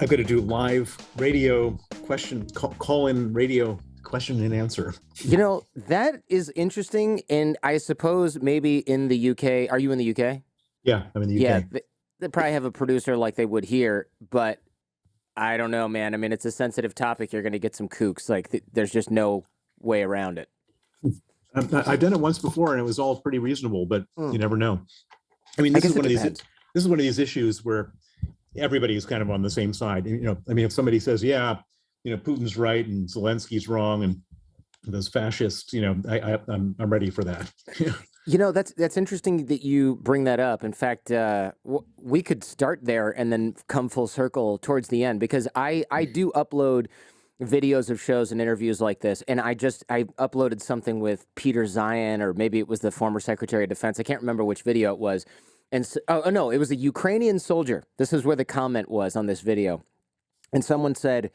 I'm going to do live radio call-in radio question and answer. You know, that is interesting. And I suppose maybe in the UK, are you in the UK? Yeah, I'm in the Yeah, UK. they probably have a producer like they would here, but I don't know, man. I mean, it's a sensitive topic. You're going to get some kooks. Like, there's just no way around it. I've done it once before, and it was all pretty reasonable, but you never know. I mean, I this guess is it one of these. depends. This is one of these issues where everybody is kind of on the same side. You know, I mean, if somebody says, "Yeah, you know, Putin's right and Zelensky's wrong," and those fascists, you know, I'm ready for that. You know, that's interesting that you bring that up. In fact, we could start there and then come full circle towards the end, because I do upload videos of shows and interviews like this, and I uploaded something with Peter Zion, or maybe it was the former Secretary of Defense. I can't remember which video it was. And so, oh no, it was a Ukrainian soldier. This is where the comment was on this video. And someone said,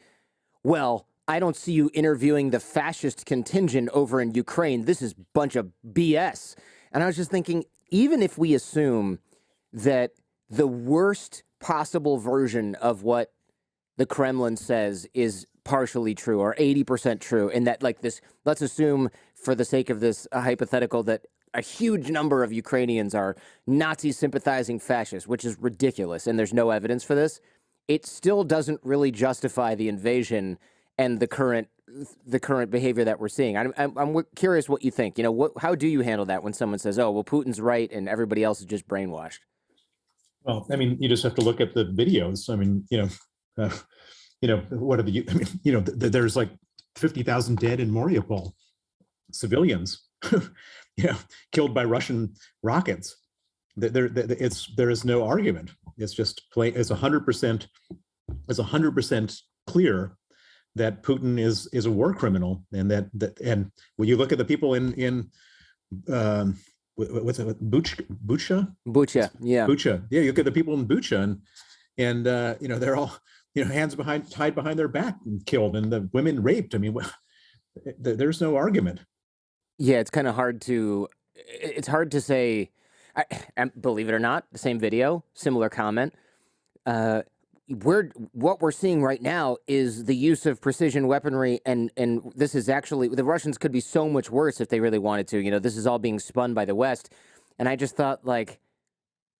well, I don't see you interviewing the fascist contingent over in Ukraine. This is a bunch of BS. And I was just thinking, even if we assume that the worst possible version of what the Kremlin says is partially true or 80% true, and that, like, this, let's assume for the sake of this hypothetical that a huge number of Ukrainians are Nazi sympathizing fascists, which is ridiculous, and there's no evidence for this, it still doesn't really justify the invasion and the current behavior that we're seeing. I'm curious what you think. You know, how do you handle that when someone says, "Oh, well, Putin's right and everybody else is just brainwashed"? Well, I mean, you just have to look at the videos. I mean, what are the? I mean, you know, there's like 50,000 dead in Mariupol, civilians, killed by Russian rockets. There is no argument. It's just plain. It's 100%. It's 100% clear that Putin is a war criminal, and and when you look at the people in what's it, Bucha, yeah. You look at the people in Bucha, and they're all hands tied behind their back and killed, and the women raped. I mean, there's no argument. Yeah, it's kind of hard to. It's hard to say. Believe it or not, the same video, similar comment. What we're seeing right now is the use of precision weaponry, and this is actually, the Russians could be so much worse if they really wanted to. You know, this is all being spun by the West, and I just thought, like,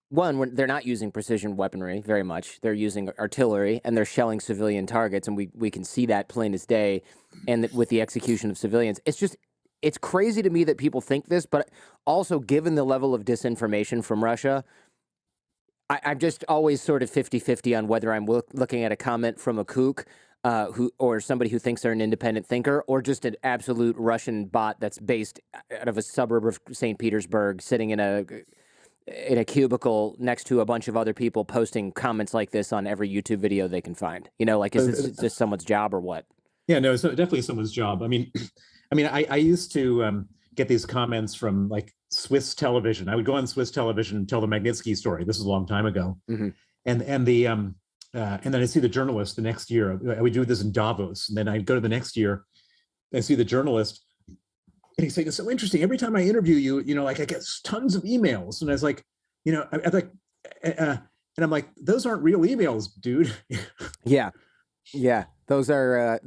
one, they're not using precision weaponry very much. They're using artillery, and they're shelling civilian targets, and we can see that plain as day, and with the execution of civilians. It's crazy to me that people think this, but also given the level of disinformation from Russia, I'm just always sort of 50-50 on whether I'm looking at a comment from a kook or somebody who thinks they're an independent thinker, or just an absolute Russian bot that's based out of a suburb of St. Petersburg, sitting in a cubicle next to a bunch of other people posting comments like this on every YouTube video they can find. You know, like, is this just someone's job or what? Yeah, no, it's definitely someone's job. I mean, I used to get these comments from, like, Swiss television. I would go on Swiss television and tell the Magnitsky story. This is a long time ago, and then I see the journalist the next year. We do this in Davos, and then I go to the next year, I see the journalist, and he's saying, "It's so interesting. Every time I interview you, like, I get tons of emails." And I was like, I'm like, and I'm like, those aren't real emails, dude. Yeah, those are.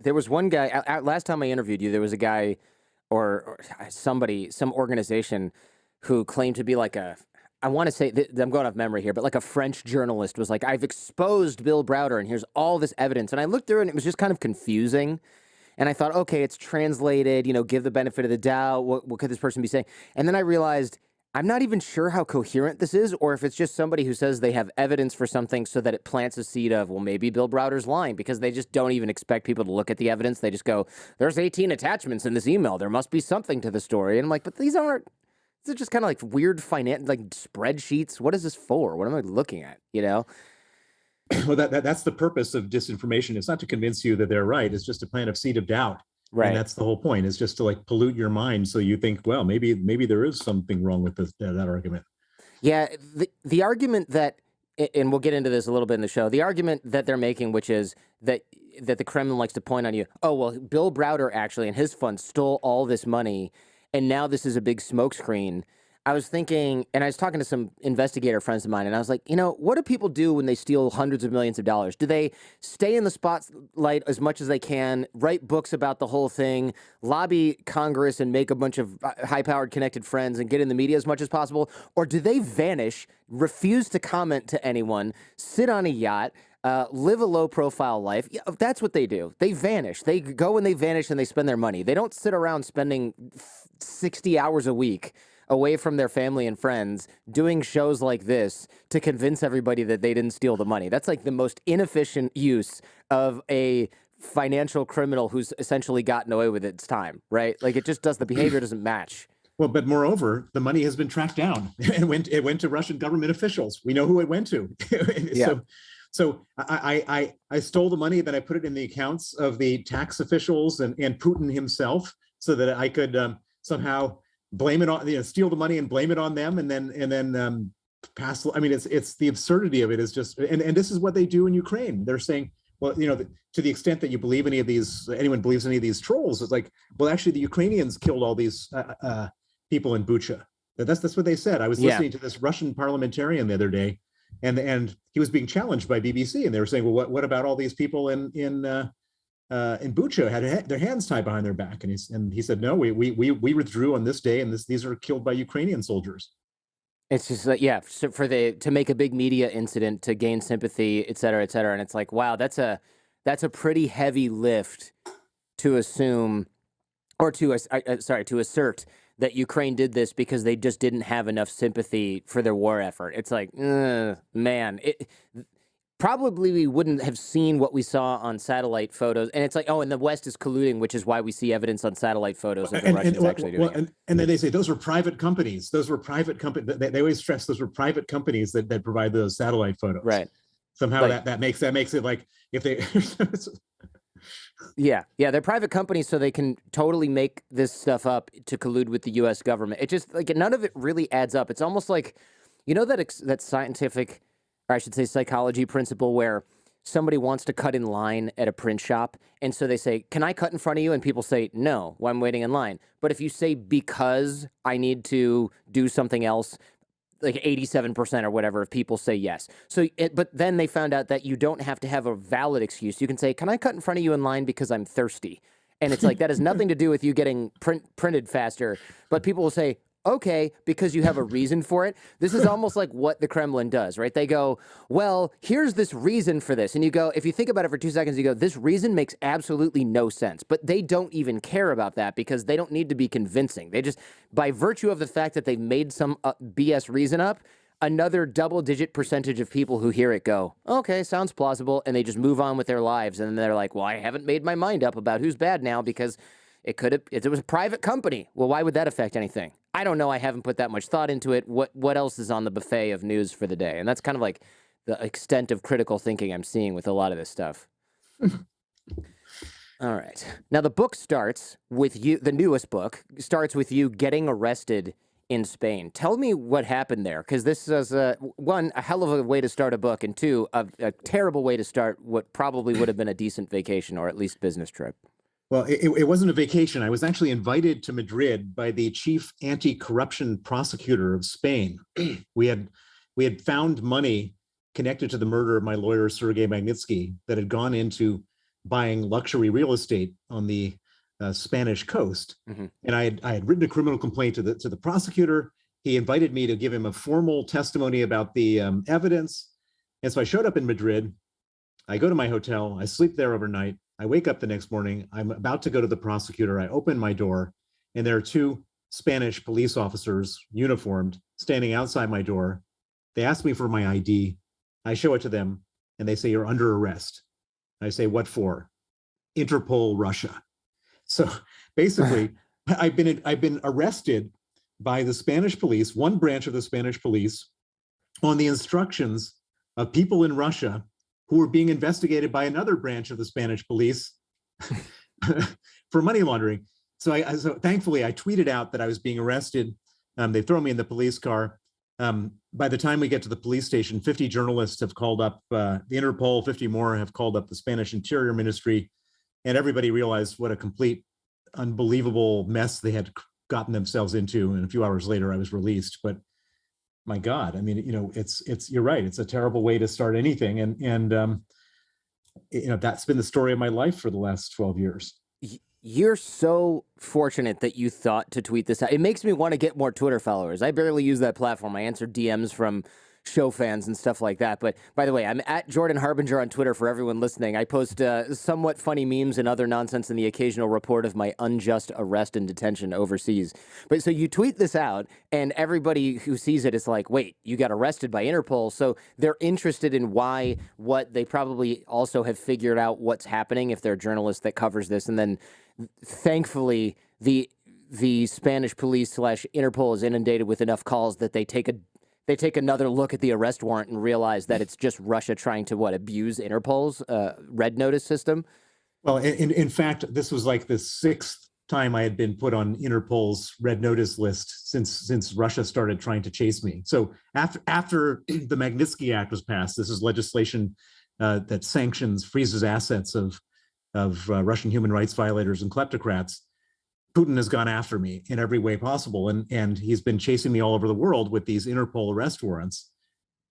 There was one guy last time I interviewed you. There was a guy, or somebody, some organization, who claimed to be like I want to say, I'm going off memory here, but like a French journalist was like, "I've exposed Bill Browder, and here's all this evidence." And I looked through it, and it was just kind of confusing. And I thought, okay, it's translated, give the benefit of the doubt. What could this person be saying? And then I realized I'm not even sure how coherent this is, or if it's just somebody who says they have evidence for something so that it plants a seed of, well, maybe Bill Browder's lying, because they just don't even expect people to look at the evidence. They just go, "There's 18 attachments in this email. There must be something to the story." And I'm like, but these are just kind of like weird like spreadsheets. What is this for? What am I looking at? Well, that's the purpose of disinformation. It's not to convince you that they're right. It's just to plant a seed of doubt. Right. And that's the whole point, is just to, like, pollute your mind so you think, well, maybe there is something wrong with that argument. Yeah, the argument that, and we'll get into this a little bit in the show, the argument that they're making, which is that the Kremlin likes to point on you, "Oh, well, Bill Browder actually and his fund stole all this money, and now this is a big smokescreen." I was thinking, and I was talking to some investigator friends of mine, and I was like, what do people do when they steal hundreds of millions of dollars? Do they stay in the spotlight as much as they can, write books about the whole thing, lobby Congress and make a bunch of high-powered connected friends and get in the media as much as possible? Or do they vanish, refuse to comment to anyone, sit on a yacht, live a low-profile life? Yeah, that's what they do. They vanish. They go and they vanish and they spend their money. They don't sit around spending 60 hours a week away from their family and friends doing shows like this to convince everybody that they didn't steal the money. That's like the most inefficient use of a financial criminal who's essentially gotten away with its time, right? Like the behavior doesn't match. Well, but moreover, the money has been tracked down. It went to Russian government officials. We know who it went to. Yeah. So I stole the money, then I put it in the accounts of the tax officials and Putin himself, so that I could somehow blame it on, steal the money and blame it on them, and then pass. I mean, it's the absurdity of it is just, and this is what they do in Ukraine. They're saying, well, to the extent that you believe anyone believes any of these trolls, it's like, well, actually, the Ukrainians killed all these people in Bucha. That's what they said. I was listening to this Russian parliamentarian the other day, and he was being challenged by BBC, and they were saying, well, what about all these people in Bucha had their hands tied behind their back, and he said, no, we withdrew on this day, and these are killed by Ukrainian soldiers. It's just like, yeah, so to make a big media incident to gain sympathy, et cetera, and it's like, wow, that's a pretty heavy lift to assume, or to assert that Ukraine did this because they just didn't have enough sympathy for their war effort. It's like, man, probably we wouldn't have seen what we saw on satellite photos. And it's like, oh, and the West is colluding, which is why we see evidence on satellite photos of the Russians actually doing it. And then they say those were private companies. Those were private companies. They always stress those were private companies that provide those satellite photos. Right. Somehow that makes it like if they... Yeah, they're private companies, so they can totally make this stuff up to collude with the U.S. government. It just, like, none of it really adds up. It's almost like, that scientific, or I should say psychology principle where somebody wants to cut in line at a print shop, and so they say, can I cut in front of you? And people say, no, well, I'm waiting in line. But if you say, because I need to do something else, like 87% or whatever of people say yes. But then they found out that you don't have to have a valid excuse. You can say, can I cut in front of you in line because I'm thirsty? And it's like, that has nothing to do with you getting printed faster. But people will say, okay, because you have a reason for it. This is almost like what the Kremlin does, right? They go, well, here's this reason for this. And you go, if you think about it for 2 seconds, you go, this reason makes absolutely no sense. But they don't even care about that because they don't need to be convincing. They just, by virtue of the fact that they've made some BS reason up, another double-digit percentage of people who hear it go, okay, sounds plausible, and they just move on with their lives. And then they're like, well, I haven't made my mind up about who's bad now because it was a private company. Well, why would that affect anything? I don't know. I haven't put that much thought into it. What else is on the buffet of news for the day? And that's kind of like the extent of critical thinking I'm seeing with a lot of this stuff. All right. Now, the book starts with you, the newest book starts with you getting arrested in Spain. Tell me what happened there, because this is, one, a hell of a way to start a book, and two, a terrible way to start what probably would have been a decent vacation or at least business trip. Well, it wasn't a vacation. I was actually invited to Madrid by the chief anti-corruption prosecutor of Spain. We had found money connected to the murder of my lawyer, Sergei Magnitsky, that had gone into buying luxury real estate on the Spanish coast. Mm-hmm. And I had written a criminal complaint to the prosecutor. He invited me to give him a formal testimony about the evidence. And so I showed up in Madrid. I go to my hotel. I sleep there overnight. I wake up the next morning. I'm about to go to the prosecutor. I open my door, and there are 2 Spanish police officers, uniformed, standing outside my door. They ask me for my ID. I show it to them, and they say, you're under arrest. I say, what for? Interpol, Russia. So basically, I've been arrested by the Spanish police, one branch of the Spanish police, on the instructions of people in Russia who were being investigated by another branch of the Spanish police for money laundering. So thankfully, I tweeted out that I was being arrested. They throw me in the police car. By the time we get to the police station, 50 journalists have called up the Interpol, 50 more have called up the Spanish Interior Ministry, and everybody realized what a complete, unbelievable mess they had gotten themselves into, and a few hours later I was released. But my God, I mean, it's you're right. It's a terrible way to start anything, and that's been the story of my life for the last 12 years. You're so fortunate that you thought to tweet this out. It makes me want to get more Twitter followers. I barely use that platform. I answer DMs from show fans and stuff like that. But by the way, I'm at Jordan Harbinger on Twitter for everyone listening. I post somewhat funny memes and other nonsense and the occasional report of my unjust arrest and detention overseas. But so you tweet this out, and everybody who sees it is like, wait, you got arrested by Interpol. So they're interested in what they probably also have figured out what's happening if they're a journalist that covers this. And then thankfully, the Spanish police / Interpol is inundated with enough calls that they take another look at the arrest warrant and realize that it's just Russia trying to abuse Interpol's red notice system. Well, in fact, this was like the 6th time I had been put on Interpol's red notice list since Russia started trying to chase me. So after the Magnitsky Act was passed, this is legislation that freezes assets of Russian human rights violators and kleptocrats. Putin has gone after me in every way possible, and he's been chasing me all over the world with these Interpol arrest warrants.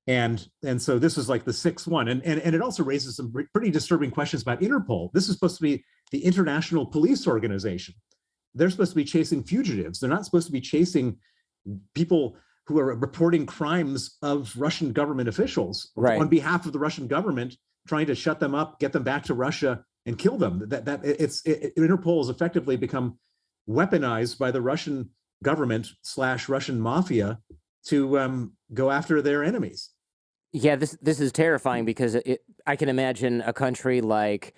And so this is like the 6th one. And it also raises some pretty disturbing questions about Interpol. This is supposed to be the international police organization. They're supposed to be chasing fugitives. They're not supposed to be chasing people who are reporting crimes of Russian government officials on behalf of the Russian government, trying to shut them up, get them back to Russia, and kill them. Interpol has effectively become weaponized by the Russian government / Russian mafia to go after their enemies. Yeah, this is terrifying because I can imagine a country like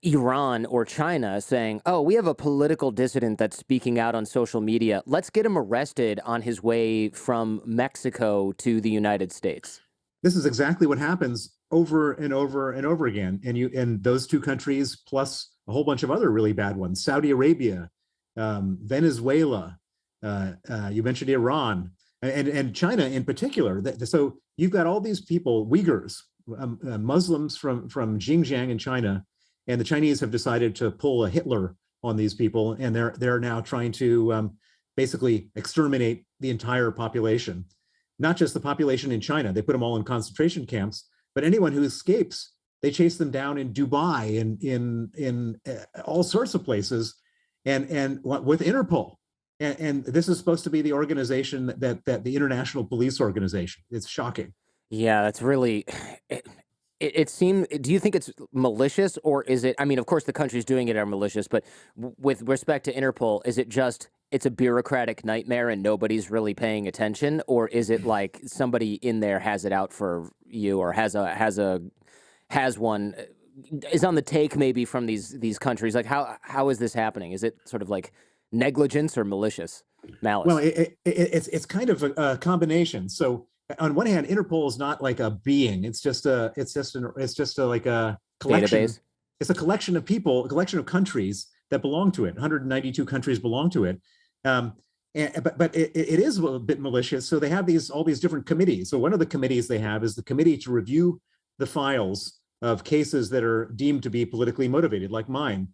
Iran or China saying, oh, we have a political dissident that's speaking out on social media. Let's get him arrested on his way from Mexico to the United States. This is exactly what happens over and over and over again. And those two countries, plus a whole bunch of other really bad ones, Saudi Arabia, Venezuela, you mentioned Iran, and China in particular. So you've got all these people, Uyghurs, Muslims from Xinjiang in China, and the Chinese have decided to pull a Hitler on these people, and they're now trying to basically exterminate the entire population, not just the population in China. They put them all in concentration camps, but anyone who escapes, they chase them down in Dubai and in all sorts of places, and with Interpol. And this is supposed to be the organization that the international police organization. It's shocking. Yeah, that's really. It seems. Do you think it's malicious, or is it? I mean, of course, the countries doing it are malicious, but with respect to Interpol, is it just it's a bureaucratic nightmare and nobody's really paying attention, or is it like somebody in there has it out for you, or has one is on the take maybe from these countries? Like how is this happening? Is it sort of like negligence or malicious malice? Well, it's kind of a combination. So on one hand, Interpol is not like a being. It's just a like a collection. Database. It's a collection of people, a collection of countries that belong to it. 192 countries belong to it. But it is a bit malicious. So they have all these different committees. So one of the committees they have is the committee to review the files of cases that are deemed to be politically motivated, like mine.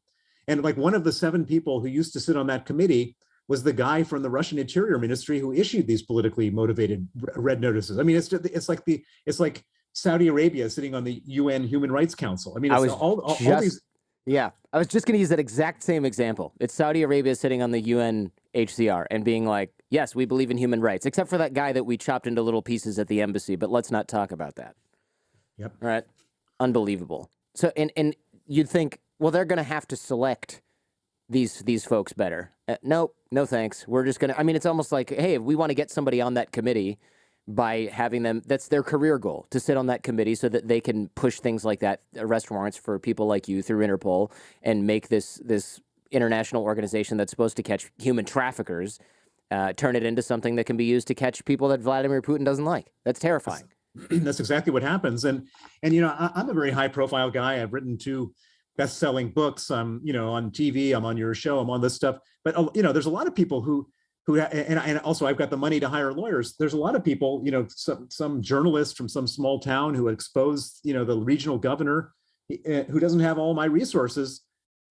And like one of the 7 people who used to sit on that committee was the guy from the Russian Interior Ministry who issued these politically motivated red notices. I mean, it's like Saudi Arabia sitting on the UN Human Rights Council. I mean, it's all these. Yeah, I was just going to use that exact same example. It's Saudi Arabia sitting on the UNHCR and being like, yes, we believe in human rights, except for that guy that we chopped into little pieces at the embassy. But let's not talk about that. Yep. All right. Unbelievable. So, and you'd think, well, they're going to have to select these folks better. Nope, no thanks. We're just going to, I mean, it's almost like, hey, if we want to get somebody on that committee by having them, that's their career goal, to sit on that committee so that they can push things like that, arrest warrants for people like you through Interpol, and make this international organization that's supposed to catch human traffickers, turn it into something that can be used to catch people that Vladimir Putin doesn't like. That's terrifying. That's exactly what happens. And I'm a very high profile guy. I've written 2 best-selling books. I'm, on TV, I'm on your show, I'm on this stuff. But, there's a lot of people who, and also I've got the money to hire lawyers. There's a lot of people, some journalist from some small town who exposed, the regional governor who doesn't have all my resources,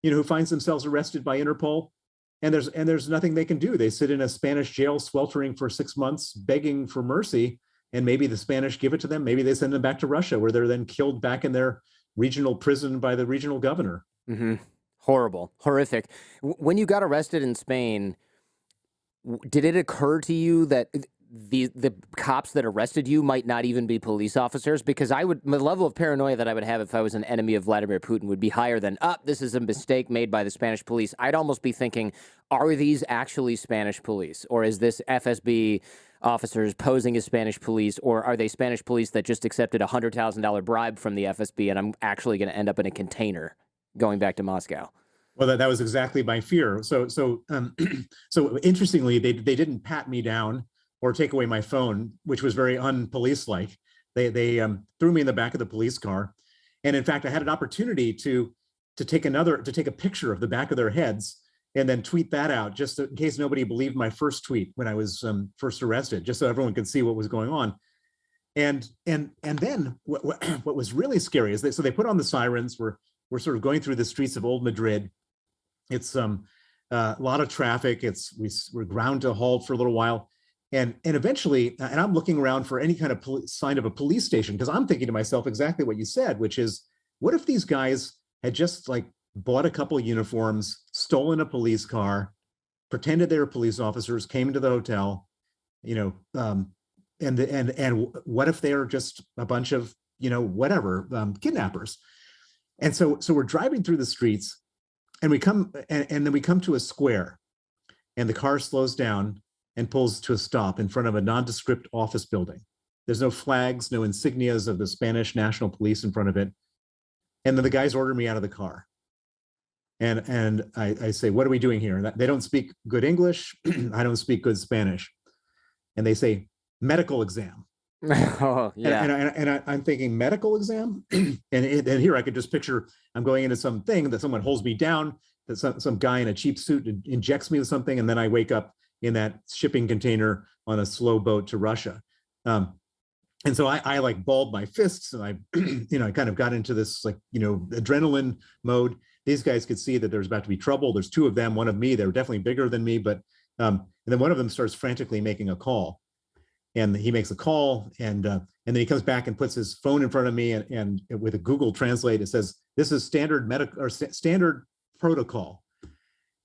who finds themselves arrested by Interpol. there's nothing they can do. They sit in a Spanish jail sweltering for 6 months, begging for mercy. And maybe the Spanish give it to them. Maybe they send them back to Russia, where they're then killed back in their regional prison by the regional governor. Mm-hmm. Horrible, horrific. When you got arrested in Spain, did it occur to you that the cops that arrested you might not even be police officers? Because the level of paranoia that I would have if I was an enemy of Vladimir Putin would be higher than, this is a mistake made by the Spanish police. I'd almost be thinking, are these actually Spanish police? Or is this FSB officers posing as Spanish police? Or are they Spanish police that just accepted a $100,000 bribe from the FSB and I'm actually going to end up in a container going back to Moscow? Well, that was exactly my fear. So interestingly, they didn't pat me down or take away my phone, which was very unpolice-like. They threw me in the back of the police car, and in fact, I had an opportunity to take a picture of the back of their heads and then tweet that out, just in case nobody believed my first tweet when I was first arrested, just so everyone could see what was going on. And then what was really scary is they put on the sirens. We're sort of going through the streets of Old Madrid. It's a lot of traffic. We're ground to a halt for a little while. And eventually, and I'm looking around for any kind of sign of a police station, because I'm thinking to myself exactly what you said, which is, what if these guys had just like bought a couple of uniforms, stolen a police car, pretended they were police officers, came to the hotel, and what if they're just a bunch of, kidnappers? And so we're driving through the streets, and then we come to a square, and the car slows down and pulls to a stop in front of a nondescript office building. There's no flags, no insignias of the Spanish National Police in front of it. And then the guys order me out of the car. And I say, what are we doing here? And they don't speak good English. I don't speak good Spanish. And they say, medical exam. Oh, yeah. And I'm thinking, medical exam? and here I could just picture I'm going into something that someone holds me down, that some guy in a cheap suit injects me with something, and then I wake up in that shipping container on a slow boat to Russia. And so I like balled my fists, and I kind of got into this adrenaline mode. These guys could see that there's about to be trouble. There's two of them, one of me. They were definitely bigger than me, but and then one of them starts frantically making a call, and he makes a call, and then he comes back and puts his phone in front of me, and with a Google Translate, it says, "This is standard medical or standard protocol."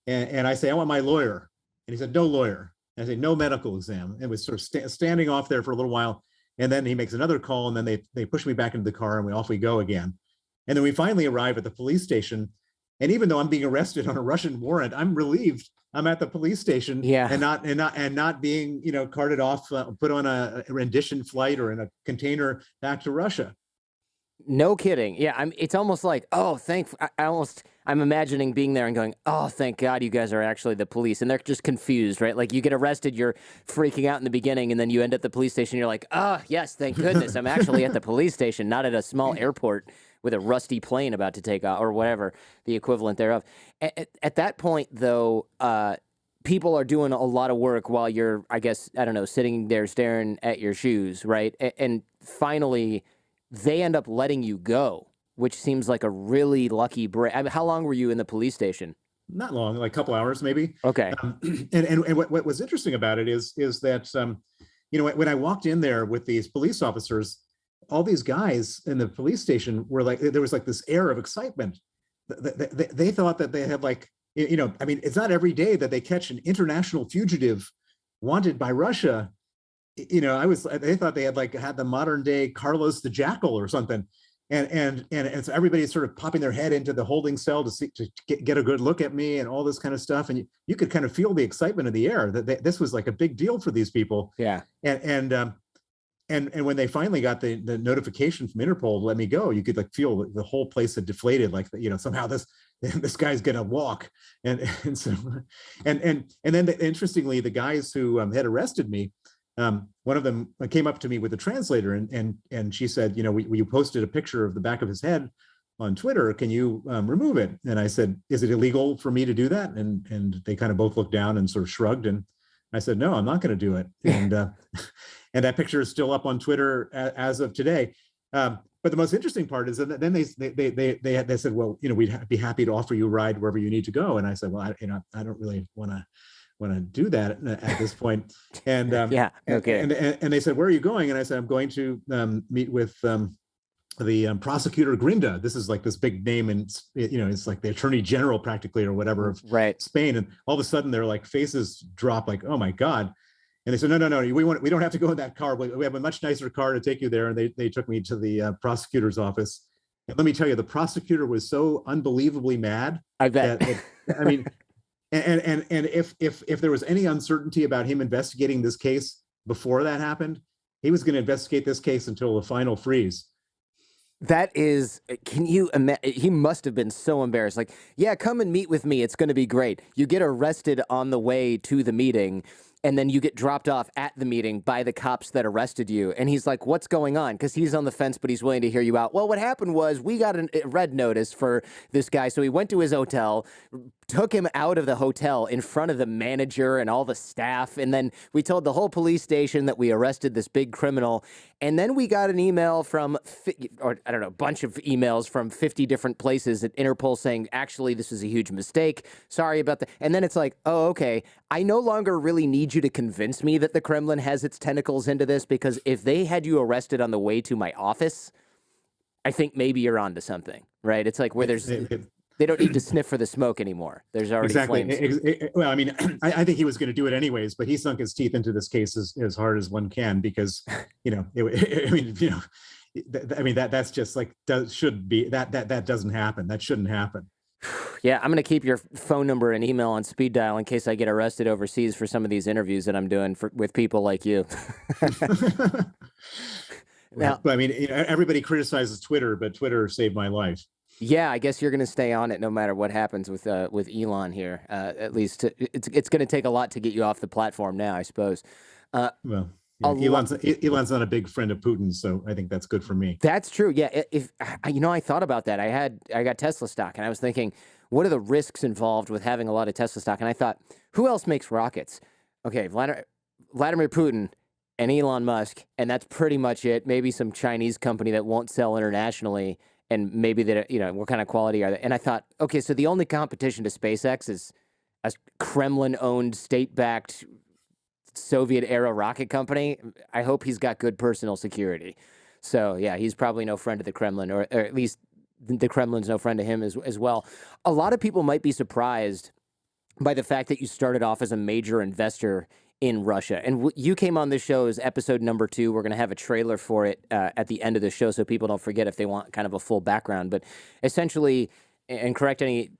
And I say, "I want my lawyer." And he said, "No lawyer." And I say, "No medical exam." It was sort of standing off there for a little while. And then he makes another call, and then they push me back into the car, and off we go again. And then we finally arrive at the police station. And even though I'm being arrested on a Russian warrant, I'm relieved I'm at the police station, and not being, carted off, put on a rendition flight or in a container back to Russia. No kidding. Yeah, it's almost like, I'm imagining being there and going, oh, thank God you guys are actually the police. And they're just confused, right? Like, you get arrested, you're freaking out in the beginning, and then you end at the police station, you're like, oh, yes, thank goodness, I'm actually at the police station, not at a small airport with a rusty plane about to take off, or whatever, the equivalent thereof. At that point, though, people are doing a lot of work while you're, I guess, I don't know, sitting there staring at your shoes, right? And finally, they end up letting you go, which seems like a really lucky break. I mean, how long were you in the police station? Not long, like a couple hours, maybe. Okay. And what was interesting about it is that, when I walked in there with these police officers, all these guys in the police station were like, there was like this air of excitement. They thought that they had it's not every day that they catch an international fugitive wanted by Russia. They thought they had the modern day Carlos the Jackal or something. And so everybody's sort of popping their head into the holding cell to get a good look at me and all this kind of stuff. And you could kind of feel the excitement in the air that this was like a big deal for these people. Yeah. And when they finally got the notification from Interpol to let me go, you could feel the whole place had deflated. Somehow this guy's gonna walk. And then interestingly, the guys who had arrested me, one of them came up to me with a translator, and she said, we posted a picture of the back of his head on Twitter. Can you remove it? And I said, is it illegal for me to do that? And they kind of both looked down and sort of shrugged. And I said, no, I'm not going to do it. And that picture is still up on Twitter as of today. but the most interesting part is that then they said, well, we'd be happy to offer you a ride wherever you need to go. And I said, well, I don't really want to do that at this point. And yeah, okay. And they said, where are you going? And I said, I'm going to meet with the prosecutor Grinda. This is like this big name, and it's like the attorney general practically, or whatever, of Spain. And all of a sudden their like faces drop, like, oh my God. And they said, no, we don't have to go in that car. We have a much nicer car to take you there. And they took me to the prosecutor's office. And let me tell you, the prosecutor was so unbelievably mad. I bet. I mean, and if there was any uncertainty about him investigating this case before that happened, he was going to investigate this case until the final freeze. That is, can you imagine? He must have been so embarrassed. Like, yeah, come and meet with me. It's going to be great. You get arrested on the way to the meeting, and then you get dropped off at the meeting by the cops that arrested you. And he's like, what's going on? Because he's on the fence, but he's willing to hear you out. Well, what happened was we got a red notice for this guy. So he went to his hotel, took him out of the hotel in front of the manager and all the staff. And then we told the whole police station that we arrested this big criminal. And then we got an email from, a bunch of emails from 50 different places at Interpol saying, actually, this is a huge mistake. Sorry about that. And then it's like, oh, okay. I no longer really need you to convince me that the Kremlin has its tentacles into this, because if they had you arrested on the way to my office, I think maybe you're onto something, right? It's like where there's... They don't need to sniff for the smoke anymore. There's already flames. Well, I mean, I think he was going to do it anyways, but he sunk his teeth into this case as hard as one can, because, that's just like, that doesn't happen. That shouldn't happen. Yeah, I'm going to keep your phone number and email on speed dial in case I get arrested overseas for some of these interviews that I'm doing with people like you. Now, I mean, everybody criticizes Twitter, but Twitter saved my life. Yeah, I guess you're going to stay on it no matter what happens with Elon here. At least it's going to take a lot to get you off the platform now, I suppose. Elon's not a big friend of Putin, so I think that's good for me. That's true. Yeah, I thought about that. I got Tesla stock, and I was thinking, what are the risks involved with having a lot of Tesla stock? And I thought, who else makes rockets? Okay, Vladimir Putin and Elon Musk, and that's pretty much it. Maybe some Chinese company that won't sell internationally. And maybe that, what kind of quality are they? And I thought, okay, so the only competition to SpaceX is a Kremlin-owned, state-backed Soviet-era rocket company. I hope he's got good personal security. So, yeah, he's probably no friend of the Kremlin, or at least the Kremlin's no friend to him as well. A lot of people might be surprised by the fact that you started off as a major investor in Russia. And you came on this show as episode number 2. We're going to have a trailer for it at the end of the show so people don't forget if they want kind of a full background. But essentially, and correct any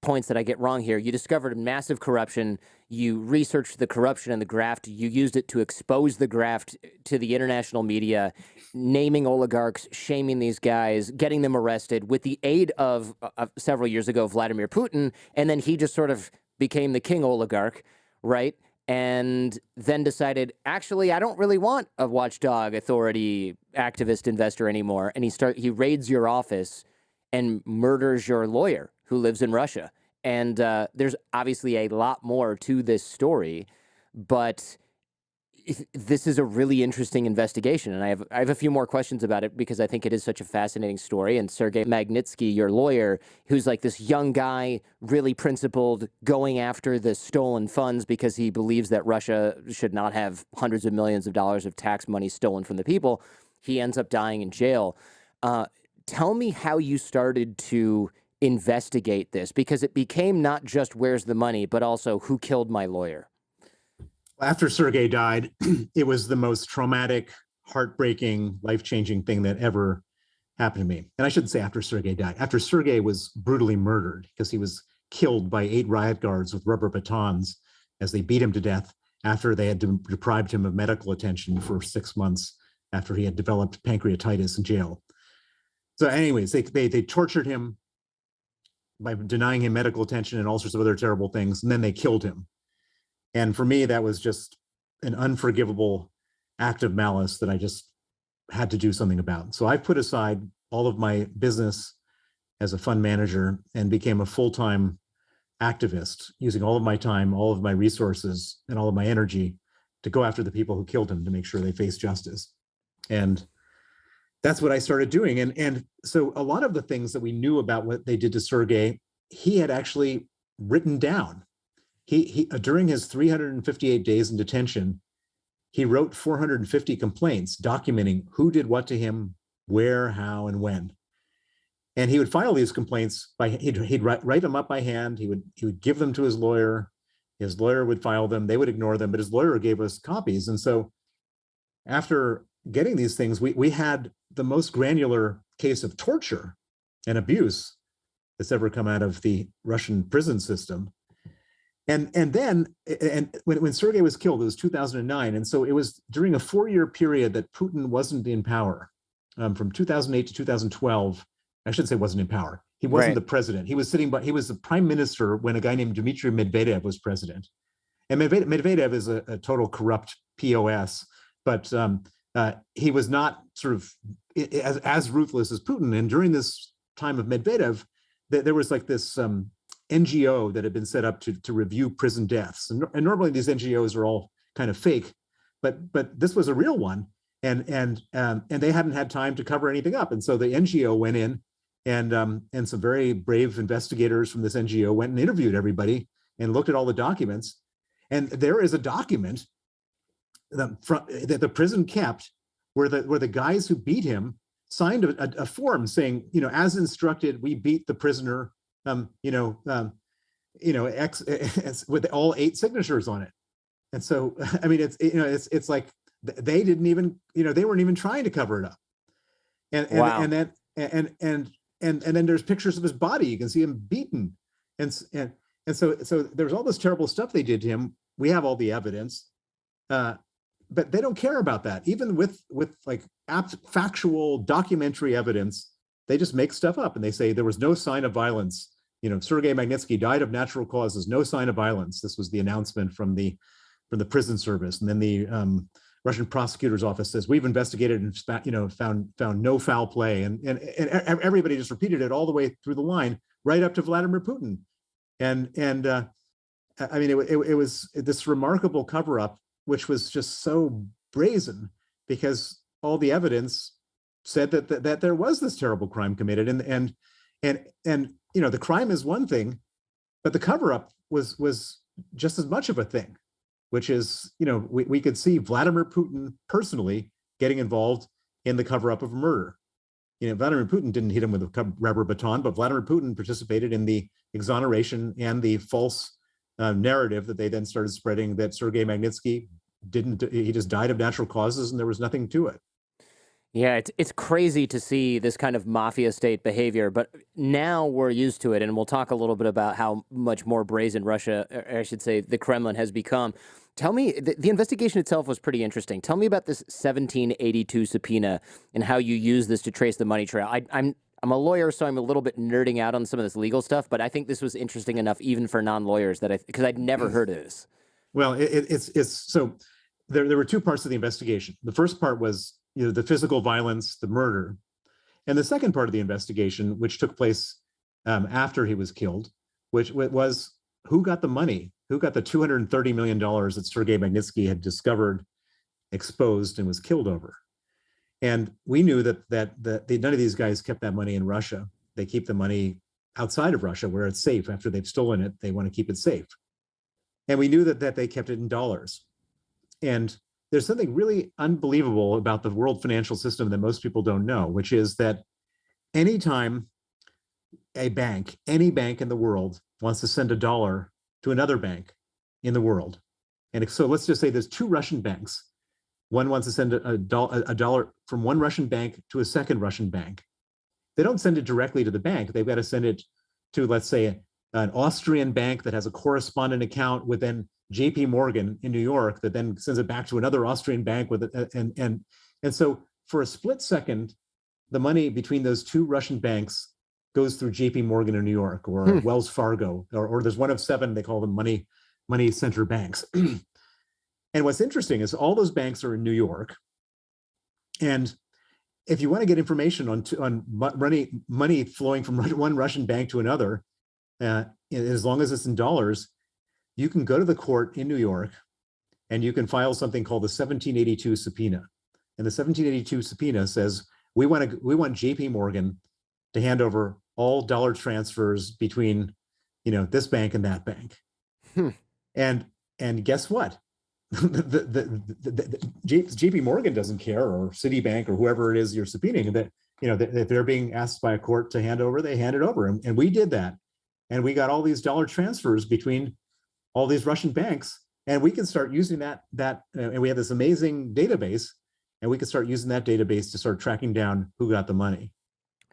points that I get wrong here, you discovered massive corruption. You researched the corruption in the graft. You used it to expose the graft to the international media, naming oligarchs, shaming these guys, getting them arrested with the aid of several years ago, Vladimir Putin. And then he just sort of became the king oligarch, right? And then decided, actually, I don't really want a watchdog, authority, activist, investor anymore. And he raids your office and murders your lawyer who lives in Russia. And there's obviously a lot more to this story, but this is a really interesting investigation. And I have a few more questions about it because I think it is such a fascinating story. And Sergei Magnitsky, your lawyer, who's like this young guy, really principled, going after the stolen funds because he believes that Russia should not have hundreds of millions of dollars of tax money stolen from the people. He ends up dying in jail. Tell me how you started to investigate this, because it became not just where's the money, but also who killed my lawyer. After Sergei died, it was the most traumatic, heartbreaking, life-changing thing that ever happened to me. And I shouldn't say after Sergei died. After Sergei was brutally murdered, because he was killed by 8 riot guards with rubber batons as they beat him to death after they had deprived him of medical attention for 6 months after he had developed pancreatitis in jail. So anyways, they tortured him by denying him medical attention and all sorts of other terrible things, and then they killed him. And for me, that was just an unforgivable act of malice that I just had to do something about. So I put aside all of my business as a fund manager and became a full-time activist, using all of my time, all of my resources, and all of my energy to go after the people who killed him to make sure they face justice. And that's what I started doing. And so a lot of the things that we knew about what they did to Sergei, he had actually written down. He during his 358 days in detention, he wrote 450 complaints documenting who did what to him, where, how, and when. And he would file these complaints he'd write them up by hand. He would give them to his lawyer. His lawyer would file them. They would ignore them, but his lawyer gave us copies. And so after getting these things, we had the most granular case of torture and abuse that's ever come out of the Russian prison system. And then when Sergei was killed, it was 2009. And so it was during a 4-year period that Putin wasn't in power, from 2008 to 2012. I should say wasn't in power. He wasn't the president. He was the prime minister when a guy named Dmitry Medvedev was president. And Medvedev is a total corrupt POS, but he was not sort of as ruthless as Putin. And during this time of Medvedev, there was like this NGO that had been set up to review prison deaths. And normally these NGOs are all kind of fake, but this was a real one. And they hadn't had time to cover anything up. And so the NGO went in, and some very brave investigators from this NGO went and interviewed everybody and looked at all the documents. And there is a document that the prison kept where the guys who beat him signed a form saying, as instructed, we beat the prisoner, with all 8 signatures on it. And so, I mean, it's like they didn't even, they weren't even trying to cover it up. And then there's pictures of his body. You can see him beaten. And so there's all this terrible stuff they did to him. We have all the evidence, but they don't care about that. Even with like factual documentary evidence, they just make stuff up and they say there was no sign of violence. Sergei Magnitsky died of natural causes, no sign of violence. This was the announcement from the prison service. And then the Russian prosecutor's office says, we've investigated and found no foul play. And everybody just repeated it all the way through the line, right up to Vladimir Putin. And I mean, it was this remarkable cover-up, which was just so brazen because all the evidence said that there was this terrible crime committed. And the crime is one thing, but the cover-up was just as much of a thing, which is, we could see Vladimir Putin personally getting involved in the cover-up of a murder. Vladimir Putin didn't hit him with a rubber baton, but Vladimir Putin participated in the exoneration and the false narrative that they then started spreading that Sergei Magnitsky he just died of natural causes and there was nothing to it. Yeah, it's crazy to see this kind of mafia state behavior, but now we're used to it, and we'll talk a little bit about how much more brazen Russia, or I should say the Kremlin, has become. Tell me, the investigation itself was pretty interesting. Tell me about this 1782 subpoena and how you use this to trace the money trail. I'm a lawyer, so I'm a little bit nerding out on some of this legal stuff, but I think this was interesting enough even for non-lawyers because I'd never heard of this. Well, it's so there were 2 parts of the investigation. The first part was the physical violence, the murder. And the second part of the investigation, which took place after he was killed, which was who got the money, who got the $230 million that Sergei Magnitsky had discovered, exposed, and was killed over. And we knew that none of these guys kept that money in Russia. They keep the money outside of Russia where it's safe. After they've stolen it, they want to keep it safe. And we knew that they kept it in dollars. And there's something really unbelievable about the world financial system that most people don't know, which is that anytime any bank in the world wants to send $1 to another bank in the world, and so let's just say there's 2 Russian banks. One wants to send a dollar from one Russian bank to a second Russian bank. They don't send it directly to the bank. They've got to send it to, let's say, an Austrian bank that has a correspondent account with then JP Morgan in New York that then sends it back to another Austrian bank with it. And so for a split second, the money between those 2 Russian banks goes through JP Morgan in New York or Wells Fargo, or there's one of 7, they call them money center banks. And what's interesting is all those banks are in New York. And if you want to get information on money flowing from one Russian bank to another, as long as it's in dollars, you can go to the court in New York and you can file something called the 1782 subpoena. And the 1782 subpoena says, we want JP Morgan to hand over all dollar transfers between, this bank and that bank. And guess what? JP Morgan doesn't care, or Citibank, or whoever it is you're subpoenaing, that, if they're being asked by a court to hand over, they hand it over. And we did that. And we got all these dollar transfers between all these Russian banks, and we can start using that, and we have this amazing database, and we can start using that database to start tracking down who got the money.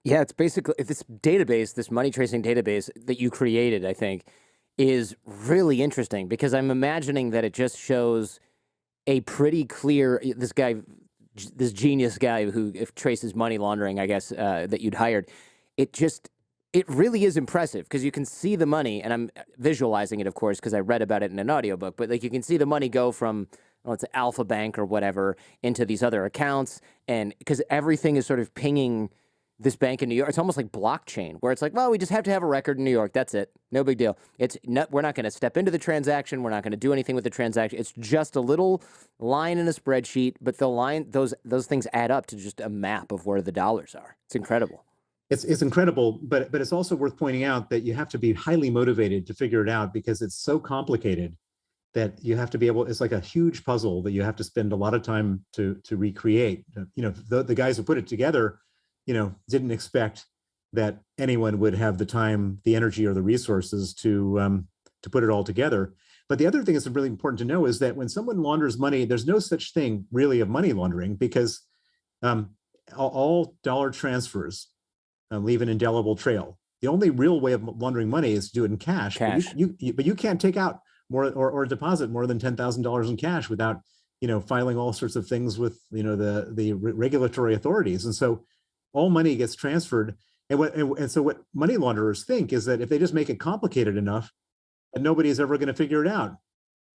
Yeah, it's basically this database, this money tracing database that you created, I think, is really interesting, because I'm imagining that it just shows a pretty clear, this genius guy who traces money laundering, I guess, that you'd hired. It really is impressive, because you can see the money, and I'm visualizing it, of course, because I read about it in an audiobook, but like you can see the money go from, it's Alpha Bank or whatever, into these other accounts, and because everything is sort of pinging this bank in New York. It's almost like blockchain, where it's like, well, we just have to have a record in New York. That's it. No big deal. We're not going to step into the transaction. We're not going to do anything with the transaction. It's just a little line in a spreadsheet, but those things add up to just a map of where the dollars are. It's incredible. It's incredible, but it's also worth pointing out that you have to be highly motivated to figure it out, because it's so complicated that you have to be able, it's like a huge puzzle that you have to spend a lot of time to recreate. The guys who put it together, didn't expect that anyone would have the time, the energy, or the resources to put it all together. But the other thing that's really important to know is that when someone launders money, there's no such thing really of money laundering, because all dollar transfers leave an indelible trail. The only real way of laundering money is to do it in cash. But you can't take out more or deposit more than $10,000 in cash without, filing all sorts of things with, the regulatory authorities. And so all money gets transferred. And so what money launderers think is that if they just make it complicated enough, that nobody's ever going to figure it out.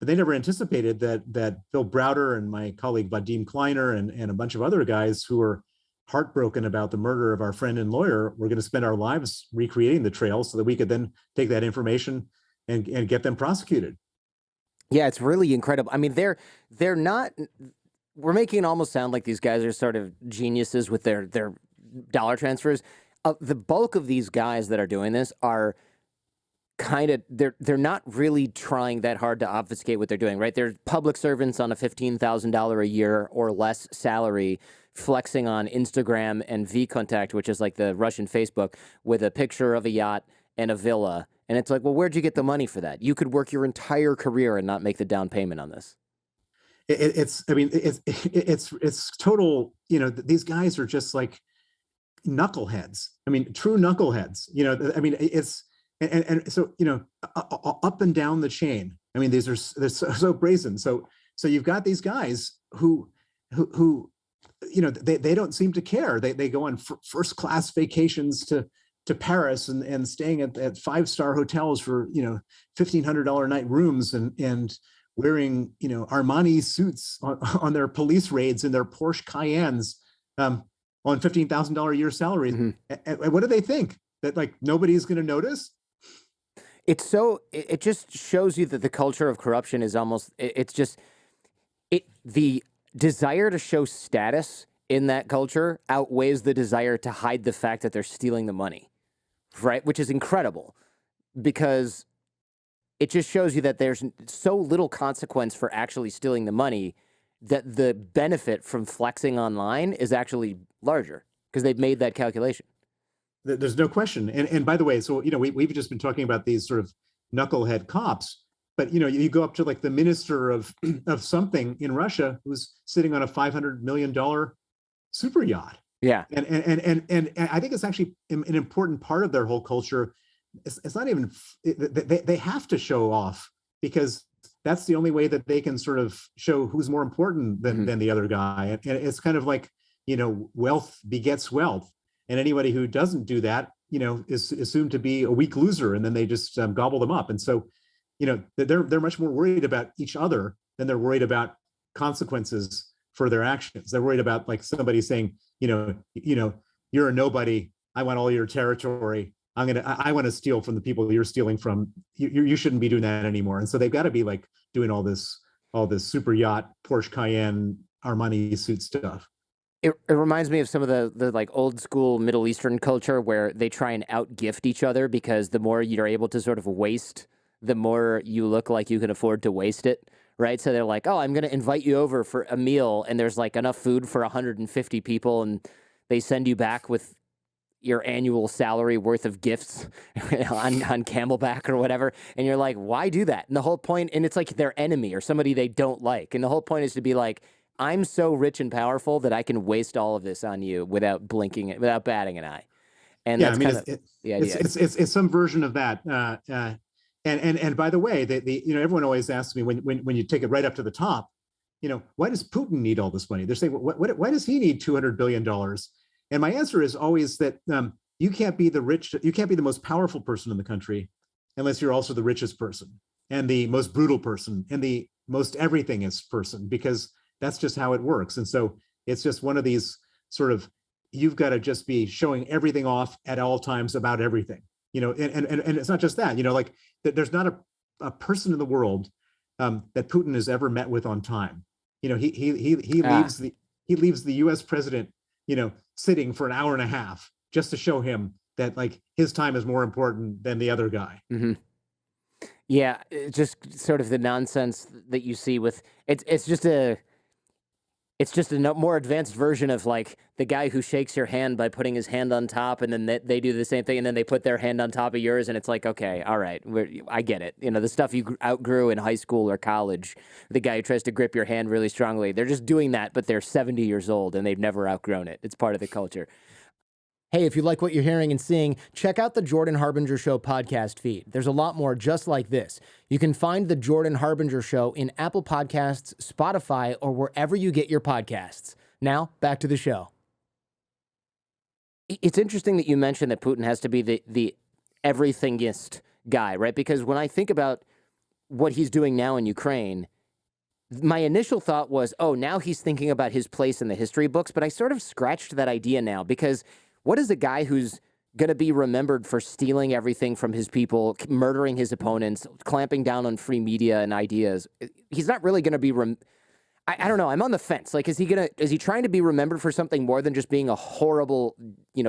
But they never anticipated that Bill Browder and my colleague Vadim Kleiner and a bunch of other guys who were heartbroken about the murder of our friend and lawyer were going to spend our lives recreating the trail so that we could then take that information and get them prosecuted. Yeah, it's really incredible. I mean, they're not. We're making it almost sound like these guys are sort of geniuses with their dollar transfers. The bulk of these guys that are doing this are kind of, they're not really trying that hard to obfuscate what they're doing, right? They're public servants on a $15,000 a year or less salary, flexing on Instagram and VKontakte, which is like the Russian Facebook, with a picture of a yacht and a villa. And it's like, well, where'd you get the money for that? You could work your entire career and not make the down payment on this. It's total, these guys are just like knuckleheads. I mean, true knuckleheads. So up and down the chain. I mean, they're so brazen. So you've got these guys who they don't seem to care. They go on first class vacations to Paris and staying at 5-star hotels for $1,500 night rooms and wearing Armani suits on their police raids in their Porsche Cayennes on $15,000 a year salaries. Mm-hmm. And what do they think? That like nobody's going to notice? It just shows you that the culture of corruption is almost, the desire to show status in that culture outweighs the desire to hide the fact that they're stealing the money, right? Which is incredible, because it just shows you that there's so little consequence for actually stealing the money that the benefit from flexing online is actually larger, because they've made that calculation. There's no question. And by the way, so, we've just been talking about these sort of knucklehead cops, but, you go up to like the minister of something in Russia who's sitting on a $500 million super yacht. Yeah. And I think it's actually an important part of their whole culture. It's not even, they have to show off, because that's the only way that they can sort of show who's more important than the other guy. And it's kind of like, wealth begets wealth. And anybody who doesn't do that, is assumed to be a weak loser, and then they just gobble them up. And so, they're much more worried about each other than they're worried about consequences for their actions. They're worried about like somebody saying, you're a nobody. I want all your territory. I want to steal from the people you're stealing from. You shouldn't be doing that anymore. And so they've got to be like doing all this super yacht, Porsche Cayenne, Armani suit stuff. It reminds me of some of the like old school Middle Eastern culture where they try and outgift each other because the more you're able to sort of waste, the more you look like you can afford to waste it, right? So they're like, oh, I'm going to invite you over for a meal, and there's like enough food for 150 people, and they send you back with your annual salary worth of gifts on Camelback or whatever. And you're like, why do that? And the whole point, and it's like their enemy or somebody they don't like. And the whole point is to be like, I'm so rich and powerful that I can waste all of this on you without blinking, without batting an eye. And Yeah, that's I mean, kind of the idea. it's some version of that. And by the way, everyone always asks me when you take it right up to the top, why does Putin need all this money? They're saying, why does he need $200 billion? And my answer is always that you can't be the most powerful person in the country unless you're also the richest person and the most brutal person and the most everythingist person, because that's just how it works. And so it's just one of these sort of, you've got to just be showing everything off at all times about everything, and it's not just that, like there's not a person in the world that Putin has ever met with on time. He leaves the US president, sitting for an hour and a half just to show him that like his time is more important than the other guy. Mm-hmm. Yeah, just sort of the nonsense that you see with it's just a more advanced version of like the guy who shakes your hand by putting his hand on top, and then they do the same thing, and then they put their hand on top of yours, and it's like, okay, all right, I get it. The stuff you outgrew in high school or college, the guy who tries to grip your hand really strongly, they're just doing that, but they're 70 years old, and they've never outgrown it. It's part of the culture. Hey, if you like what you're hearing and seeing, check out the Jordan Harbinger Show podcast feed. There's a lot more just like this. You can find the Jordan Harbinger Show in Apple Podcasts, Spotify, or wherever you get your podcasts. Now, back to the show. It's interesting that you mentioned that Putin has to be the everythingist guy, right? Because when I think about what he's doing now in Ukraine, my initial thought was, oh, now he's thinking about his place in the history books, but I sort of scratched that idea now, because what is a guy who's going to be remembered for stealing everything from his people, murdering his opponents, clamping down on free media and ideas? He's not really going to be I don't know. I'm on the fence. Like, is he trying to be remembered for something more than just being a horrible,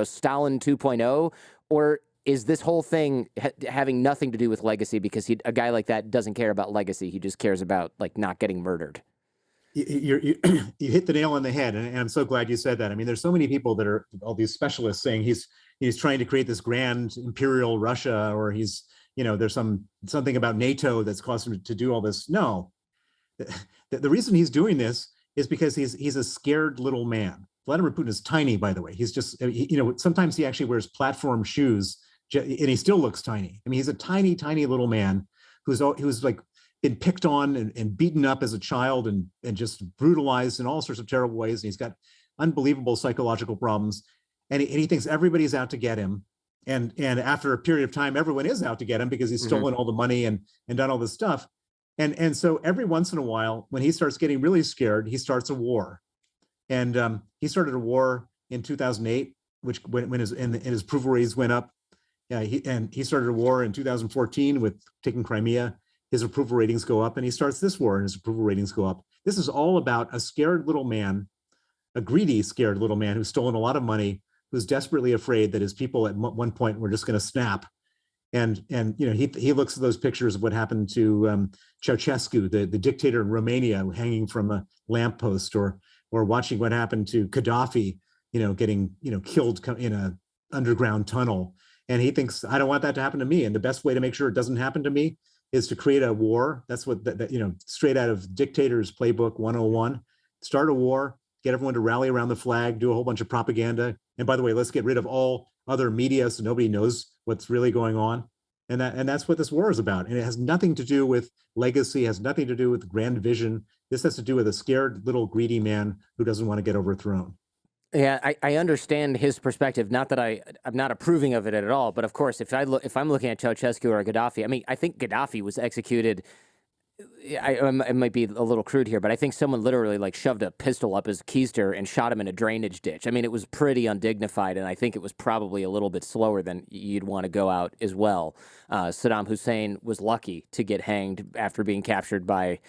Stalin 2.0? Or is this whole thing having nothing to do with legacy, because a guy like that doesn't care about legacy. He just cares about like not getting murdered. You hit the nail on the head, and I'm so glad you said that. I mean, there's so many people that are all these specialists saying he's trying to create this grand imperial Russia, or there's something about NATO that's caused him to do all this. No, the reason he's doing this is because he's a scared little man. Vladimir Putin is tiny, by the way. He's just sometimes he actually wears platform shoes, and he still looks tiny. I mean, he's a tiny little man who's like been picked on and beaten up as a child and just brutalized in all sorts of terrible ways. And he's got unbelievable psychological problems. And he thinks everybody's out to get him. And after a period of time, everyone is out to get him because he's stolen all the money and done all this stuff. And so every once in a while, when he starts getting really scared, he starts a war. And he started a war in 2008, which when his approval ratings went up. Yeah, he started a war in 2014 with taking Crimea. His approval ratings go up, and he starts this war and his approval ratings go up. This is all about a scared little man, a greedy, scared little man who's stolen a lot of money, who's desperately afraid that his people at one point were just going to snap. And he looks at those pictures of what happened to Ceausescu, the dictator in Romania, hanging from a lamppost, or watching what happened to Gaddafi, getting killed in a underground tunnel. And he thinks, I don't want that to happen to me. And the best way to make sure it doesn't happen to me is to create a war. That's what straight out of Dictator's Playbook 101. Start a war, get everyone to rally around the flag, do a whole bunch of propaganda. And by the way, let's get rid of all other media so nobody knows what's really going on. And that's what this war is about. And it has nothing to do with legacy, has nothing to do with grand vision. This has to do with a scared little greedy man who doesn't want to get overthrown. Yeah, I understand his perspective. Not that I'm not approving of it at all. But of course, if I'm looking at Ceausescu or Gaddafi, I mean, I think Gaddafi was executed. It might be a little crude here, but I think someone literally like shoved a pistol up his keister and shot him in a drainage ditch. I mean, it was pretty undignified, and I think it was probably a little bit slower than you'd want to go out as well. Saddam Hussein was lucky to get hanged after being captured by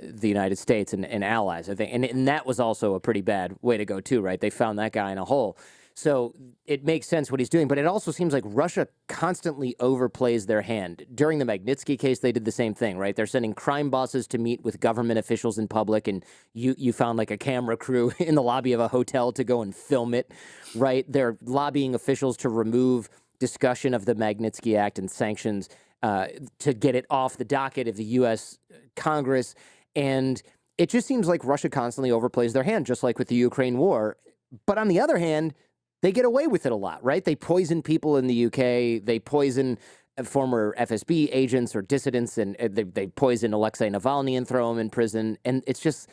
the United States and allies, I think. And that was also a pretty bad way to go too, right? They found that guy in a hole. So it makes sense what he's doing, but it also seems like Russia constantly overplays their hand. During the Magnitsky case, they did the same thing, right? They're sending crime bosses to meet with government officials in public, and you found like a camera crew in the lobby of a hotel to go and film it, right? They're lobbying officials to remove discussion of the Magnitsky Act and sanctions to get it off the docket of the U.S. Congress. And it just seems like Russia constantly overplays their hand, just like with the Ukraine war. But on the other hand, they get away with it a lot, right? They poison people in the UK. They poison former FSB agents or dissidents, and they poison Alexei Navalny and throw him in prison. And it's just,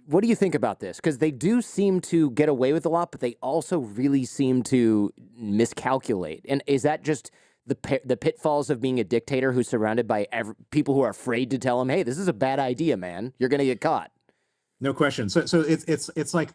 what do you think about this? Because they do seem to get away with a lot, but they also really seem to miscalculate. And is that just the pitfalls of being a dictator who's surrounded by people who are afraid to tell him, hey, this is a bad idea, man. You're going to get caught. No question. So it's like,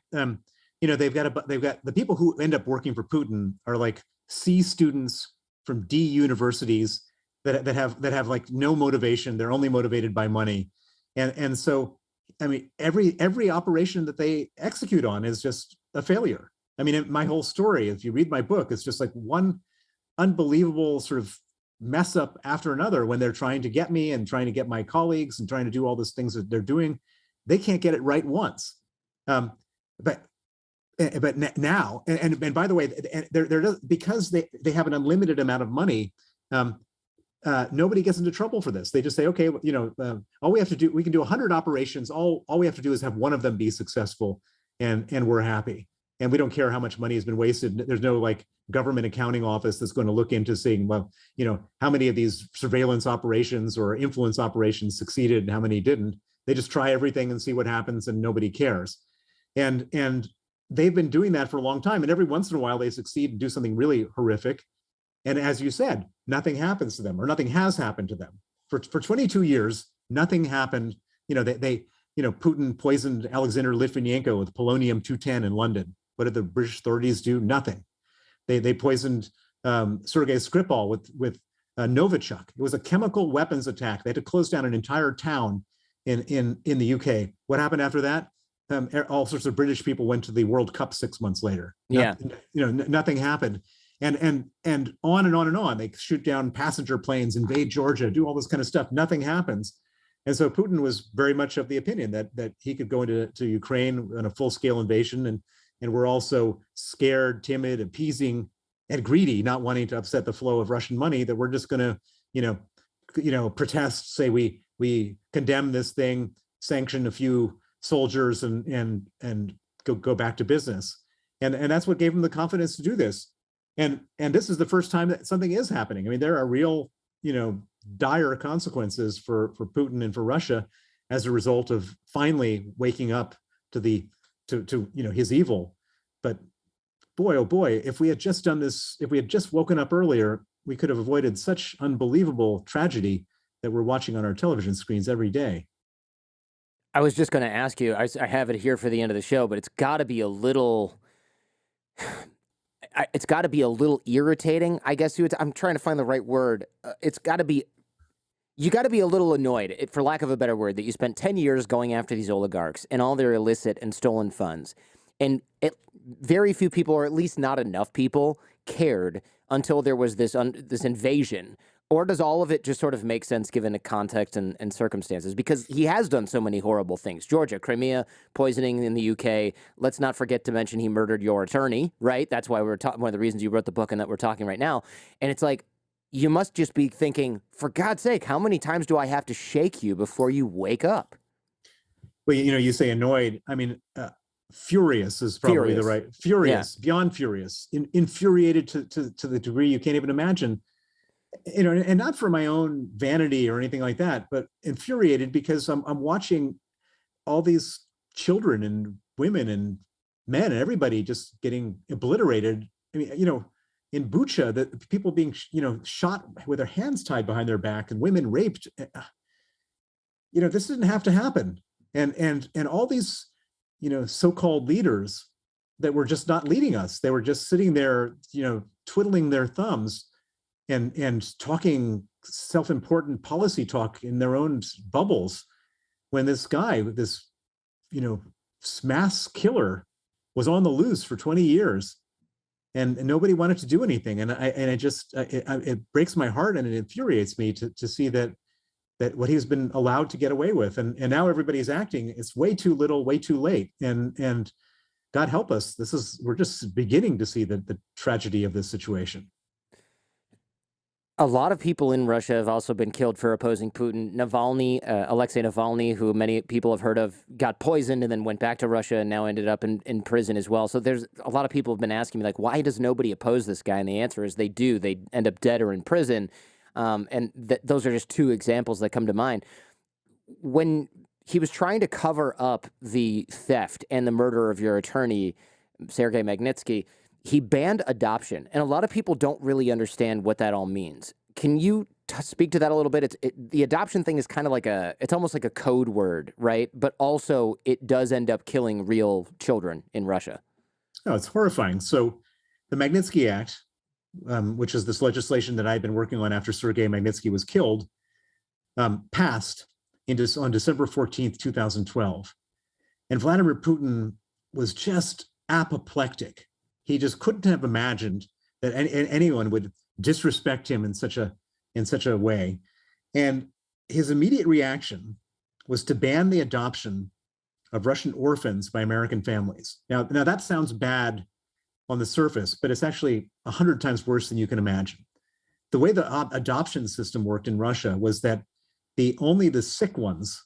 they've got the people who end up working for Putin are like C students from D universities that have like no motivation. They're only motivated by money. And so, I mean, every operation that they execute on is just a failure. I mean, my whole story, if you read my book, it's just like one unbelievable sort of mess up after another when they're trying to get me and trying to get my colleagues and trying to do all these things that they're doing. They can't get it right once. But now, and by the way, they're because they have an unlimited amount of money, nobody gets into trouble for this. They just say, okay, all we have to do, we can do 100 operations. All we have to do is have one of them be successful, and we're happy. And we don't care how much money has been wasted. There's no like government accounting office that's going to look into seeing, well, how many of these surveillance operations or influence operations succeeded and how many didn't. They just try everything and see what happens, and nobody cares. And they've been doing that for a long time. And every once in a while they succeed and do something really horrific. And as you said, nothing happens to them, or nothing has happened to them. For 22 years, nothing happened. Putin poisoned Alexander Litvinenko with polonium-210 in London. What did the British authorities do? Nothing. They poisoned Sergei Skripal with Novichok. It was a chemical weapons attack. They had to close down an entire town in the UK. What happened after that? All sorts of British people went to the World Cup 6 months later. Yeah, nothing happened, and on and on and on. They shoot down passenger planes, invade Georgia, do all this kind of stuff. Nothing happens, and so Putin was very much of the opinion that he could go into Ukraine on a full-scale invasion, and we're also scared, timid, appeasing, and greedy, not wanting to upset the flow of Russian money. That we're just going to, protest, say we condemn this thing, sanction a few soldiers, and go back to business. And that's what gave him the confidence to do this. And this is the first time that something is happening. I mean, there are real, dire consequences for Putin and for Russia as a result of finally waking up to his evil. But boy, oh boy, if we had just done this, if we had just woken up earlier, we could have avoided such unbelievable tragedy that we're watching on our television screens every day. I was just going to ask you, I have it here for the end of the show, but it's got to be a little irritating, I guess I'm trying to find the right word. You got to be a little annoyed, for lack of a better word, that you spent 10 years going after these oligarchs and all their illicit and stolen funds. And very few people, or at least not enough people, cared until there was this invasion. Or does all of it just sort of make sense given the context and circumstances? Because he has done so many horrible things. Georgia, Crimea, poisoning in the UK. Let's not forget to mention he murdered your attorney, right? That's why we're talking, one of the reasons you wrote the book and that we're talking right now. And it's like, you must just be thinking, for God's sake, how many times do I have to shake you before you wake up? Well, you say annoyed. I mean, furious is probably the right, furious, yeah. Beyond furious, infuriated to the degree you can't even imagine. And not for my own vanity or anything like that, but infuriated because I'm watching all these children and women and men and everybody just getting obliterated. I mean, in Bucha, the people being, shot with their hands tied behind their back and women raped. This didn't have to happen. And all these, so-called leaders that were just not leading us. They were just sitting there, twiddling their thumbs and talking self-important policy talk in their own bubbles. when this guy, this, you know, mass killer was on the loose for 20 years and nobody wanted to do anything. And it breaks my heart and it infuriates me to see that what he's been allowed to get away with. And now everybody's acting, it's way too little, way too late. And God help us, we're just beginning to see the tragedy of this situation. A lot of people in Russia have also been killed for opposing Putin. Navalny, Alexei Navalny, who many people have heard of, got poisoned and then went back to Russia and now ended up in prison as well. So there's a lot of people have been asking me, like, why does nobody oppose this guy? And the answer is they do. They end up dead or in prison. And those are just two examples that come to mind. When he was trying to cover up the theft and the murder of your attorney, Sergei Magnitsky, he banned adoption. And a lot of people don't really understand what that all means. Can you speak to that a little bit? The adoption thing is kind of like it's almost like a code word, right? But also it does end up killing real children in Russia. No, it's horrifying. So the Magnitsky Act, which is this legislation that I've been working on after Sergei Magnitsky was killed, passed on December 14th, 2012. And Vladimir Putin was just apoplectic. He just couldn't have imagined that anyone would disrespect him in such a way. And his immediate reaction was to ban the adoption of Russian orphans by American families. Now that sounds bad on the surface, but it's actually 100 times worse than you can imagine. The way the adoption system worked in Russia was that only the sick ones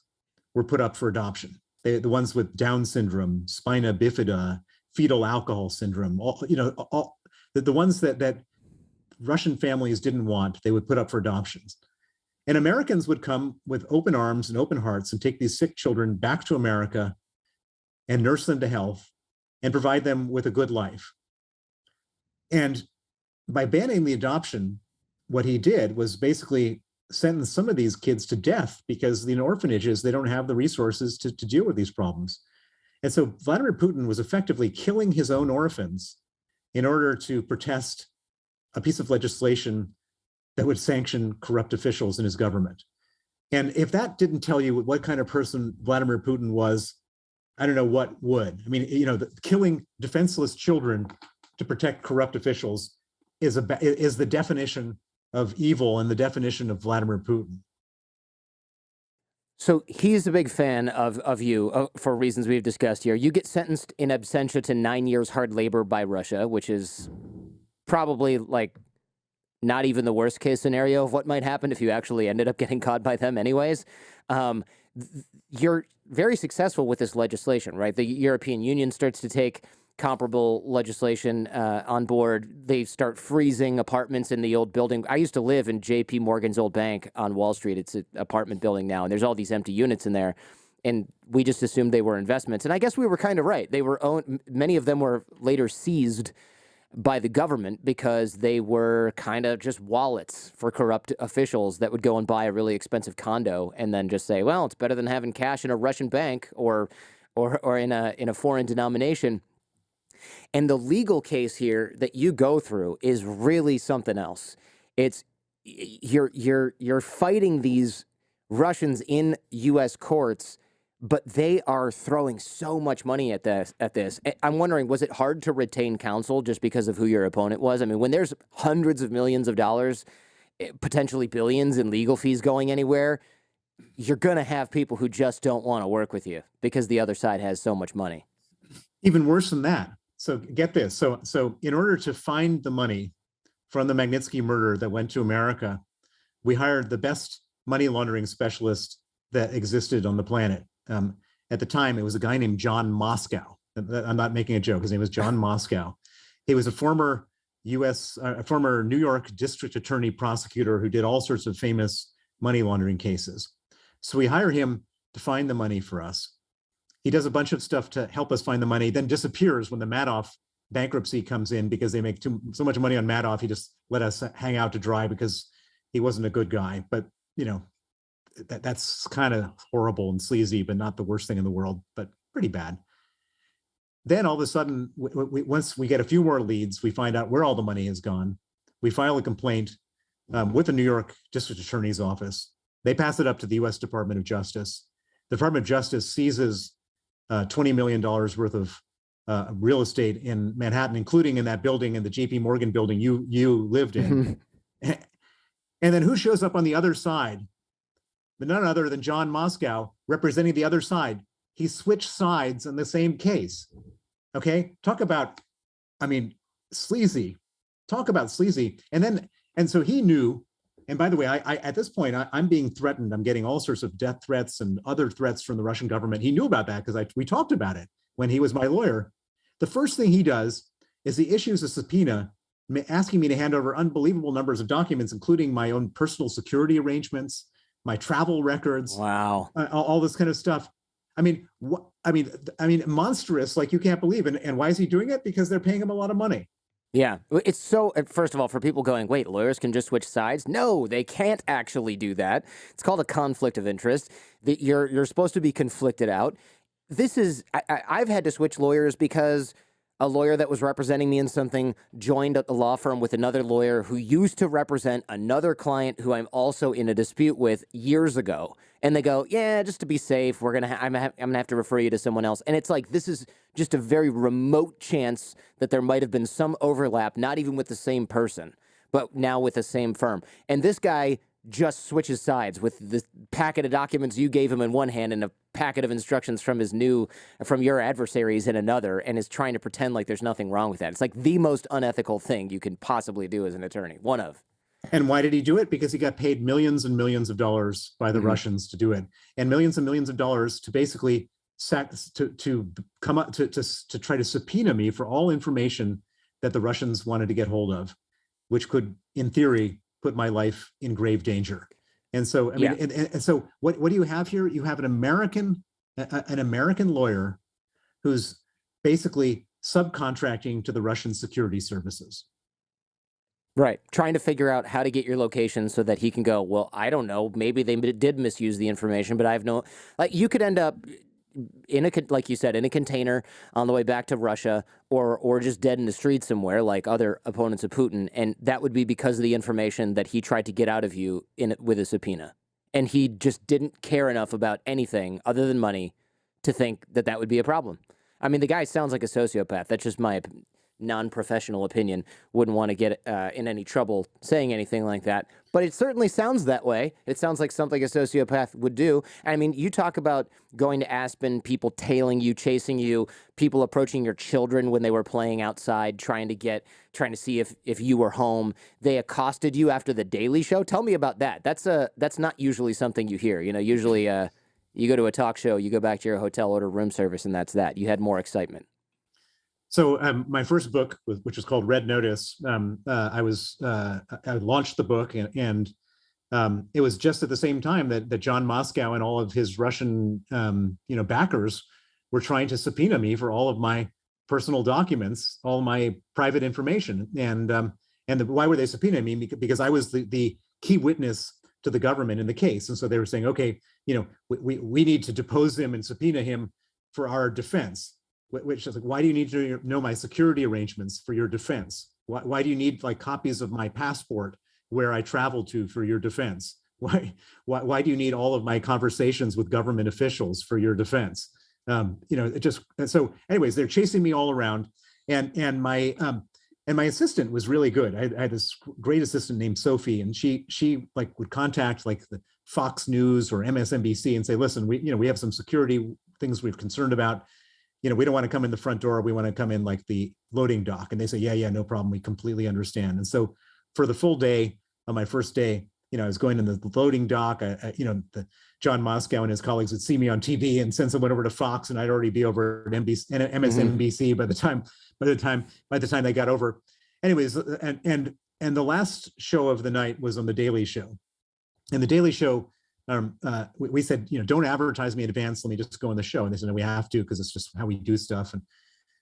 were put up for adoption. The ones with Down syndrome, spina bifida, fetal alcohol syndrome, the ones that Russian families didn't want, they would put up for adoptions. And Americans would come with open arms and open hearts and take these sick children back to America and nurse them to health and provide them with a good life. And by banning the adoption, what he did was basically sentence some of these kids to death because in orphanages, they don't have the resources to deal with these problems. And so Vladimir Putin was effectively killing his own orphans in order to protest a piece of legislation that would sanction corrupt officials in his government. And if that didn't tell you what kind of person Vladimir Putin was, I don't know what would. I mean, killing defenseless children to protect corrupt officials is the definition of evil and the definition of Vladimir Putin. So he's a big fan of you for reasons we've discussed here. You get sentenced in absentia to 9 years hard labor by Russia, which is probably like not even the worst case scenario of what might happen if you actually ended up getting caught by them anyways. You're very successful with this legislation, right? The European Union starts to take comparable legislation on board. They start freezing apartments in the old building. I used to live in JP Morgan's old bank on Wall Street. It's an apartment building now, and there's all these empty units in there. And we just assumed they were investments. And I guess we were kind of right. They were owned. Many of them were later seized by the government because they were kind of just wallets for corrupt officials that would go and buy a really expensive condo and then just say, well, it's better than having cash in a Russian bank or in a foreign denomination. And the legal case here that you go through is really something else. It's you're fighting these Russians in U.S. courts, but they are throwing so much money at this. I'm wondering, was it hard to retain counsel just because of who your opponent was? I mean, when there's hundreds of millions of dollars, potentially billions in legal fees going anywhere, you're going to have people who just don't want to work with you because the other side has so much money. Even worse than that. So get this. So in order to find the money from the Magnitsky murder that went to America, we hired the best money laundering specialist that existed on the planet. At the time, it was a guy named John Moscow. I'm not making a joke. His name was John Moscow. He was a former New York district attorney prosecutor who did all sorts of famous money laundering cases. So we hire him to find the money for us. He does a bunch of stuff to help us find the money, then disappears when the Madoff bankruptcy comes in because they make so much money on Madoff. He just let us hang out to dry because he wasn't a good guy. But, that's kind of horrible and sleazy, but not the worst thing in the world, but pretty bad. Then all of a sudden, once we get a few more leads, we find out where all the money has gone. We file a complaint with the New York District Attorney's Office. They pass it up to the U.S. Department of Justice. the Department of Justice seizes $20 million worth of real estate in Manhattan, including in that building, in the JP Morgan building you lived in. And then who shows up on the other side? But none other than John Moscow representing the other side. He switched sides in the same case. Okay, talk about, I mean, sleazy. Talk about sleazy. And so he knew. And by the way, I at this point, I'm being threatened. I'm getting all sorts of death threats and other threats from the Russian government. He knew about that because we talked about it when he was my lawyer. The first thing he does is he issues a subpoena asking me to hand over unbelievable numbers of documents, including my own personal security arrangements, my travel records, Wow, all this kind of stuff. I mean, monstrous, like you can't believe. And why is he doing it? Because they're paying him a lot of money. yeah. It's so. First of all, for people going, wait, lawyers can just switch sides? No, they can't actually do that. It's called a conflict of interest. That you're supposed to be conflicted out. This is. I've had to switch lawyers because a lawyer that was representing me in something joined a law firm with another lawyer who used to represent another client who I'm also in a dispute with years ago. And they go, yeah, just to be safe, I'm gonna have to refer you to someone else. And it's like, this is just a very remote chance that there might have been some overlap, not even with the same person, but now with the same firm. And this guy just switches sides with the packet of documents you gave him in one hand and a packet of instructions from your adversaries in another, and is trying to pretend like there's nothing wrong with that. It's like the most unethical thing you can possibly do as an attorney. One of. And why did he do it? Because he got paid millions and millions of dollars by the Russians to do it, and millions of dollars to basically come up to try to subpoena me for all information that the Russians wanted to get hold of, which could, in theory, put my life in grave danger. And so, I mean, and so what do you have here? You have an American lawyer who's basically subcontracting to the Russian security services. Right. Trying to figure out how to get your location so that he can go, well, I don't know, maybe they did misuse the information, but I have no, like, you could end up like you said, in a container on the way back to Russia, or just dead in the street somewhere like other opponents of Putin. And that would be because of the information that he tried to get out of you with a subpoena. And he just didn't care enough about anything other than money to think that would be a problem. I mean, the guy sounds like a sociopath. That's just my non-professional opinion. Wouldn't want to get in any trouble saying anything like that, but it certainly sounds that way. It sounds like something a sociopath would do. I mean, you talk about going to Aspen, people tailing you, chasing you, people approaching your children when they were playing outside, trying to see if you were home. They accosted you after the Daily Show. Tell me about that. That's not usually something you hear. You know, usually you go to a talk show, you go back to your hotel, order room service, and that's that. You had more excitement. So my first book, which was called Red Notice, I launched the book, and it was just at the same time that John Moscow and all of his Russian backers were trying to subpoena me for all of my personal documents, all my private information. And why were they subpoenaing me? Because I was the key witness to the government in the case. And so they were saying, okay, we need to depose him and subpoena him for our defense. Which is like, why do you need to know my security arrangements for your defense? Why do you need like copies of my passport where I travel to for your defense? Why do you need all of my conversations with government officials for your defense? So anyways, they're chasing me all around, and my assistant was really good. I had this great assistant named Sophie, and she like would contact like the Fox News or MSNBC and say, listen, we have some security things we're concerned about. We don't want to come in the front door. We want to come in like the loading dock. And they say, yeah, no problem. We completely understand. And so for the full day, on my first day, I was going in the loading dock. The John Moscow and his colleagues would see me on TV and send someone over to Fox, and I'd already be over at MSNBC by the time they got over. Anyways, and the last show of the night was on the Daily Show, and the Daily Show. We said, don't advertise me in advance. Let me just go on the show. And they said, no, we have to, because it's just how we do stuff. And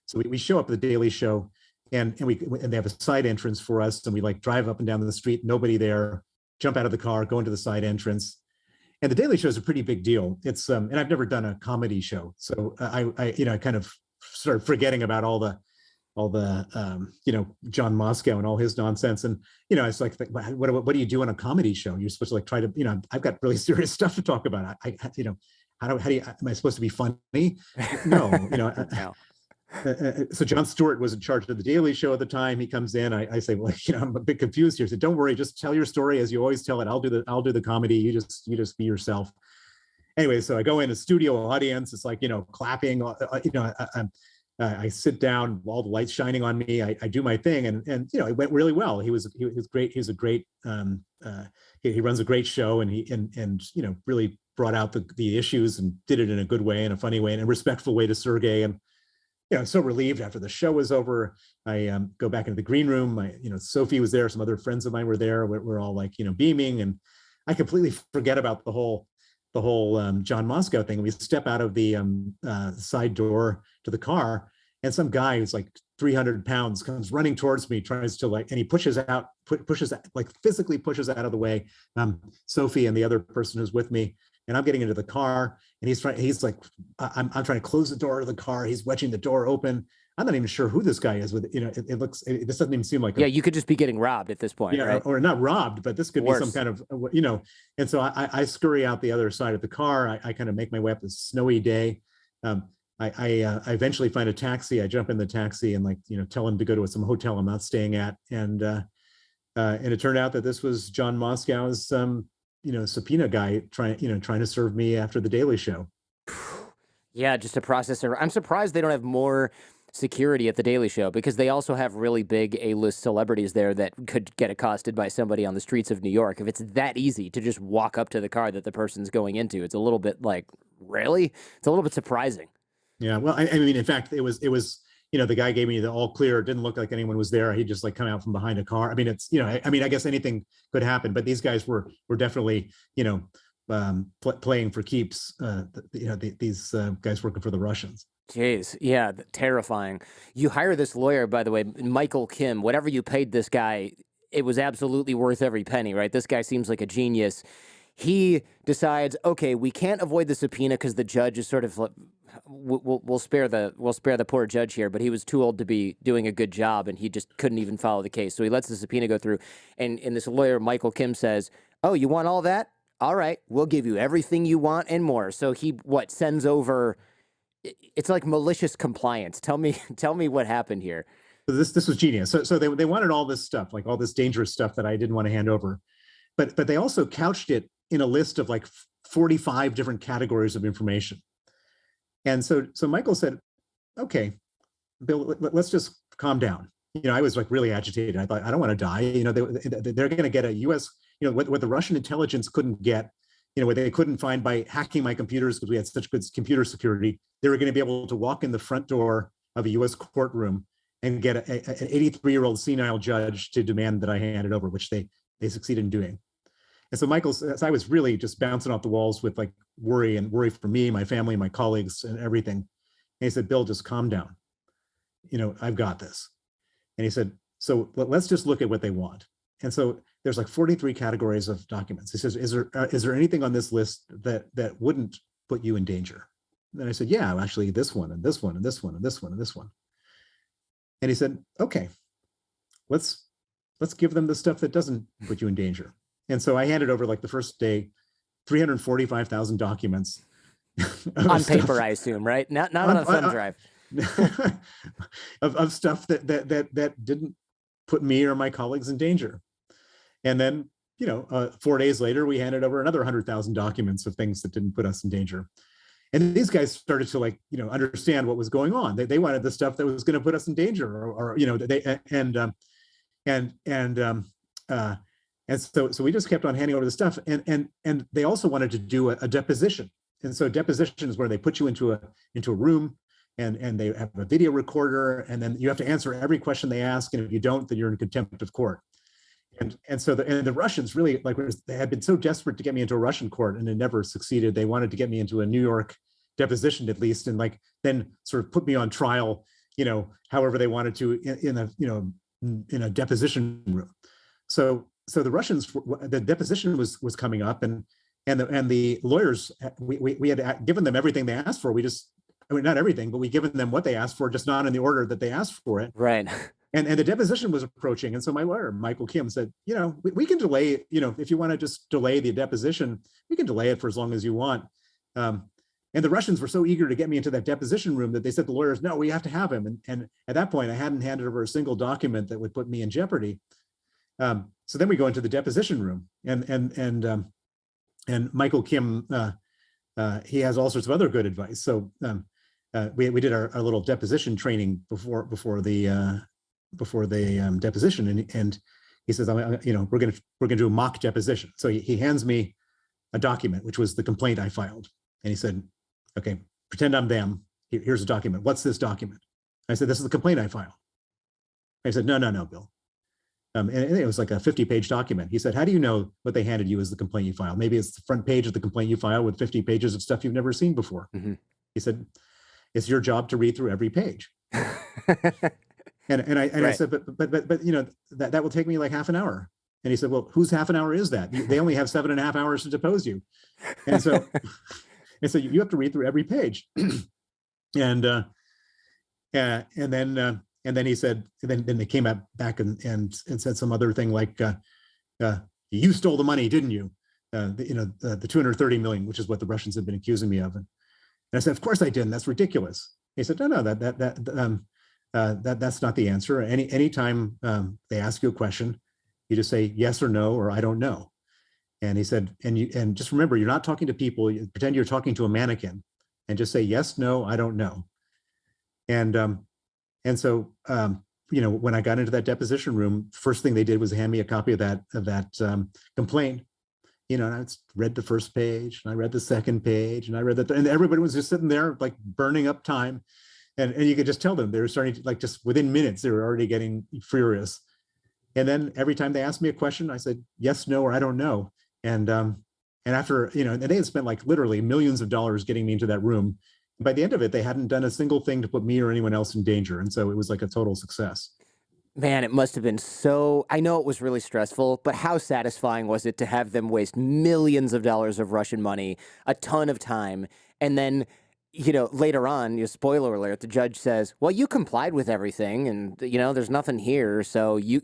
so we show up at the Daily Show, and they have a side entrance for us. And we like drive up and down the street, nobody there, jump out of the car, go into the side entrance. And the Daily Show is a pretty big deal. It's and I've never done a comedy show, so I kind of started forgetting about all the John Moscow and all his nonsense. And it's like, what do you do on a comedy show? You're supposed to like try to, I've got really serious stuff to talk about. how do you, am I supposed to be funny? No, No. So Jon Stewart was in charge of the Daily Show at the time. He comes in. I say, well, I'm a bit confused here. He said, don't worry, just tell your story as you always tell it. I'll do the comedy. You just be yourself. Anyway, so I go in a studio audience. It's like, clapping. I sit down, all the lights shining on me. I do my thing, and it went really well. He was great. He was a great. He runs a great show, and he really brought out the issues and did it in a good way, in a funny way, in a respectful way to Sergei. And I'm so relieved after the show was over. I go back into the green room. Sophie was there. Some other friends of mine were there. We're all like, beaming, and I completely forget about the whole John Moscow thing. We step out of the side door to the car, and some guy who's like 300 pounds comes running towards me, tries to and he physically pushes out of the way Sophie and the other person who's with me. And I'm getting into the car, and he's like, I'm trying to close the door of the car. He's wedging the door open. I'm not even sure who this guy is. This doesn't even seem like you could just be getting robbed at this point, right? Or not robbed, but this could be some kind of, And so I scurry out the other side of the car. I kind of make my way up this snowy day. I eventually find a taxi. I jump in the taxi and tell him to go to some hotel I'm not staying at. And it turned out that this was John Moscow's subpoena guy trying to serve me after the Daily Show. Yeah, just a processor. I'm surprised they don't have more security at the Daily Show, because they also have really big A-list celebrities there that could get accosted by somebody on the streets of New York. If it's that easy to just walk up to the car that the person's going into, it's a little bit like, really? It's a little bit surprising. Yeah, well, I mean, in fact, it was the guy gave me the all clear. It didn't look like anyone was there. He just come out from behind a car. I mean, it's, I guess anything could happen, but these guys were definitely, playing for keeps. These guys working for the Russians. Jeez, yeah, terrifying. You hire this lawyer, by the way, Michael Kim. Whatever you paid this guy, it was absolutely worth every penny, right? This guy seems like a genius. He decides, okay, we can't avoid the subpoena because the judge is sort of, we'll spare the poor judge here, but he was too old to be doing a good job, and he just couldn't even follow the case. So he lets the subpoena go through, and this lawyer, Michael Kim, says, oh, you want all that? All right, we'll give you everything you want and more. So he sends over. It's like malicious compliance. Tell me what happened here. So this was genius. So they wanted all this stuff, like all this dangerous stuff that I didn't want to hand over, but they also couched it in a list of like 45 different categories of information. And so Michael said, okay, Bill, let's just calm down. I was like really agitated. I thought, I don't want to die. They're going to get a US, what the Russian intelligence couldn't get, what they couldn't find by hacking my computers because we had such good computer security. They were going to be able to walk in the front door of a US courtroom and get an 83-year-old senile judge to demand that I hand it over, which they succeeded in doing. And so I was really just bouncing off the walls with like worry for me, my family, my colleagues, and everything. And he said, Bill, just calm down. I've got this. And he said, so let's just look at what they want. And so there's like 43 categories of documents. He says, is there anything on this list that wouldn't put you in danger? And I said, yeah, actually this one and this one and this one and this one and this one. And he said, okay, let's give them the stuff that doesn't put you in danger. And so I handed over, like the first day, 345,000 documents. On paper, I assume, right? Not on a thumb drive. of stuff that didn't put me or my colleagues in danger. And then, 4 days later, we handed over another 100,000 documents of things that didn't put us in danger. And these guys started to understand what was going on. They wanted the stuff that was going to put us in danger, and so we just kept on handing over the stuff, and they also wanted to do a deposition. And so deposition is where they put you into a room, and they have a video recorder, and then you have to answer every question they ask, and if you don't, then you're in contempt of court. And so the Russians really they had been so desperate to get me into a Russian court, and it never succeeded. They wanted to get me into a New York deposition at least, and then sort of put me on trial, however they wanted to in a deposition room. So the Russians, the deposition was coming up, and the lawyers, we had given them everything they asked for. Not everything, but we given them what they asked for, just not in the order that they asked for it. Right. And the deposition was approaching. And so my lawyer, Michael Kim, said, we can delay, if you want to just delay the deposition, we can delay it for as long as you want. the Russians were so eager to get me into that deposition room that they said to the lawyers, no, we have to have him. And at that point, I hadn't handed over a single document that would put me in jeopardy. So then we go into the deposition room, and Michael Kim, he has all sorts of other good advice. So we did our little deposition training before the deposition, and he says, we're gonna do a mock deposition. So he hands me a document, which was the complaint I filed, and he said, okay, pretend I'm them. Here's a document. What's this document? I said, this is the complaint I filed. I said, no, Bill. And it was like a 50-page document. He said, how do you know what they handed you as the complaint you filed? Maybe it's the front page of the complaint you filed with 50 pages of stuff you've never seen before. Mm-hmm. He said, it's your job to read through every page. And I said, but that will take me like half an hour. And he said, well, whose half an hour is that? They only have 7.5 hours to depose you. And so you have to read through every page. And then he said, then they came back and said some other thing like, you stole the money, didn't you? The 230 million, which is what the Russians have been accusing me of. And I said, of course I didn't. That's ridiculous. He said, no, that's not the answer. Anytime they ask you a question, you just say yes or no, or I don't know. And he said, and just remember, you're not talking to people. You pretend you're talking to a mannequin, and just say yes, no, I don't know. And so, when I got into that deposition room, first thing they did was hand me a copy of that complaint. And I read the first page, and I read the second page, and I read and everybody was just sitting there like burning up time, and you could just tell them they were starting to, like, just within minutes they were already getting furious. And then every time they asked me a question, I said yes, no, or I don't know. And after and they had spent like literally millions of dollars getting me into that room. By the end of it, they hadn't done a single thing to put me or anyone else in danger. And so it was like a total success. Man, it must have been so, I know it was really stressful, but how satisfying was it to have them waste millions of dollars of Russian money, a ton of time, and then, later on, spoiler alert, the judge says, well, you complied with everything, and, there's nothing here, so you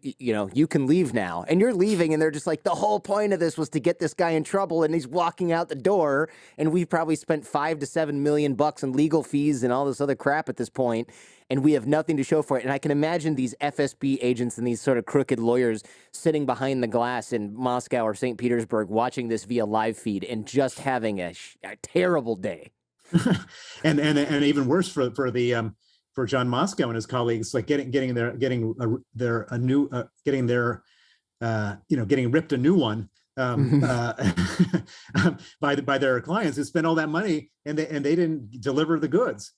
can leave now. And you're leaving, and they're just like, the whole point of this was to get this guy in trouble, and he's walking out the door, and we've probably spent $5 to $7 million in legal fees and all this other crap at this point, and we have nothing to show for it. And I can imagine these FSB agents and these sort of crooked lawyers sitting behind the glass in Moscow or St. Petersburg watching this via live feed and just having a terrible day. and even worse for John Moscow and his colleagues, like getting ripped a new one by their clients who spent all that money and they didn't deliver the goods.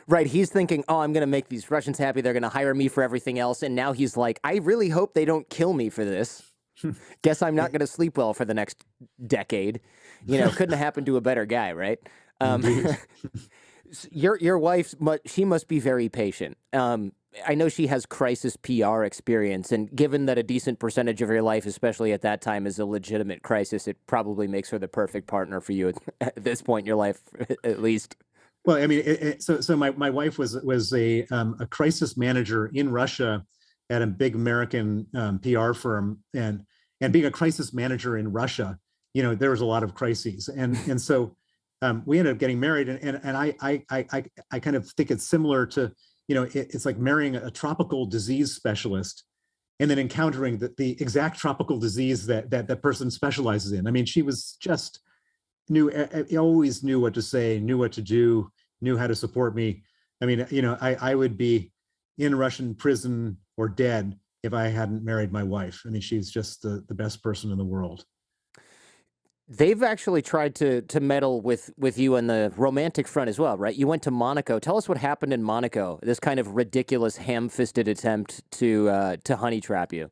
Right. He's thinking, oh, I'm going to make these Russians happy. They're going to hire me for everything else. And now he's like, I really hope they don't kill me for this. Guess I'm not going to sleep well for the next decade. Couldn't have happened to a better guy, right? Your wife, she must be very patient. I know she has crisis PR experience, and given that a decent percentage of your life, especially at that time, is a legitimate crisis, it probably makes her the perfect partner for you at this point in your life, at least. Well, I mean, so my wife was a crisis manager in Russia at a big American PR firm, and being a crisis manager in Russia, there was a lot of crises, and so we ended up getting married, and I kind of think it's similar to, it's like marrying a tropical disease specialist and then encountering the exact tropical disease that person specializes in. I mean, she was just always knew what to say, knew what to do, knew how to support me. I mean, I would be in Russian prison or dead if I hadn't married my wife. I mean, she's just the best person in the world. They've actually tried to meddle with you on the romantic front as well, right? You went to Monaco. Tell us what happened in Monaco, this kind of ridiculous ham-fisted attempt to honey-trap you.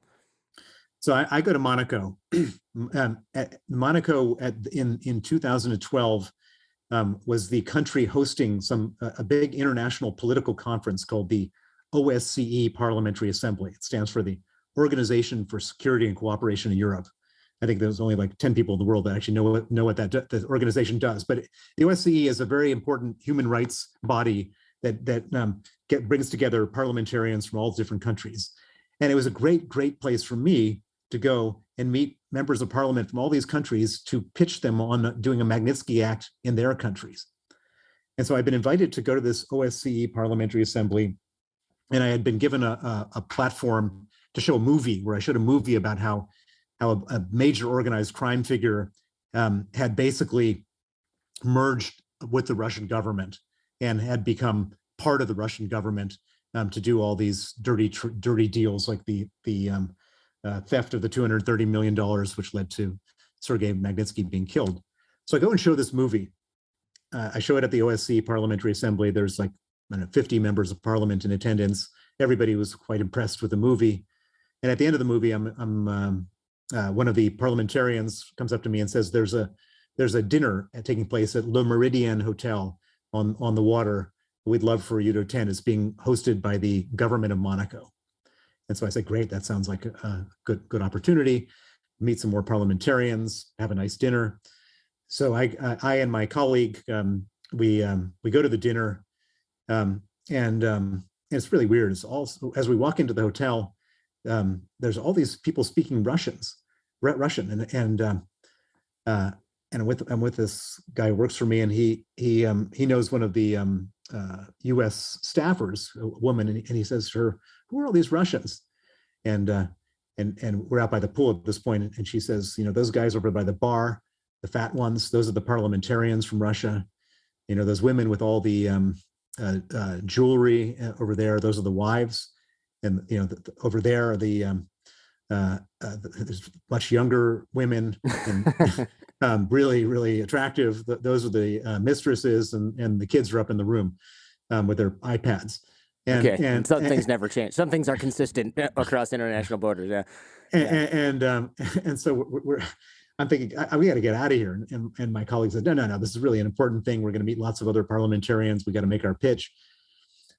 So I go to Monaco. Monaco in 2012 was the country hosting a big international political conference called the OSCE Parliamentary Assembly. It stands for the Organization for Security and Cooperation in Europe. I think there's only like 10 people in the world that actually know what that organization does. But the OSCE is a very important human rights body that brings together parliamentarians from all different countries. And it was a great place for me to go and meet members of parliament from all these countries to pitch them on doing a Magnitsky Act in their countries. And so I've been invited to go to this OSCE Parliamentary Assembly, and I had been given a platform to show a movie where I showed a movie about how a major organized crime figure had basically merged with the Russian government and had become part of the Russian government to do all these dirty deals, like the theft of the $230 million, which led to Sergei Magnitsky being killed. So I go and show this movie. I show it at the OSCE Parliamentary Assembly. There's like 50 members of parliament in attendance. Everybody was quite impressed with the movie. And at the end of the movie, one of the parliamentarians comes up to me and says, there's a dinner taking place at Le Méridien Hotel on the water. We'd love for you to attend. It's being hosted by the government of Monaco. And so I said, great, that sounds like a good opportunity. Meet some more parliamentarians, have a nice dinner. So I and my colleague, we go to the dinner, and it's really weird. It's also, as we walk into the hotel, there's all these people speaking Russian, and I'm with this guy who works for me, and he knows one of the U.S. staffers, a woman, and he says to her, "Who are all these Russians?" And we're out by the pool at this point, and she says, those guys over by the bar, the fat ones, those are the parliamentarians from Russia. Those women with all the jewelry over there, those are the wives. And over there are there's much younger women, and really, really attractive. Those are the mistresses, and the kids are up in the room with their iPads. And some things never change. Some things are consistent across international borders. Yeah. And so I'm thinking, we got to get out of here. And my colleague said, no, this is really an important thing. We're going to meet lots of other parliamentarians. We got to make our pitch.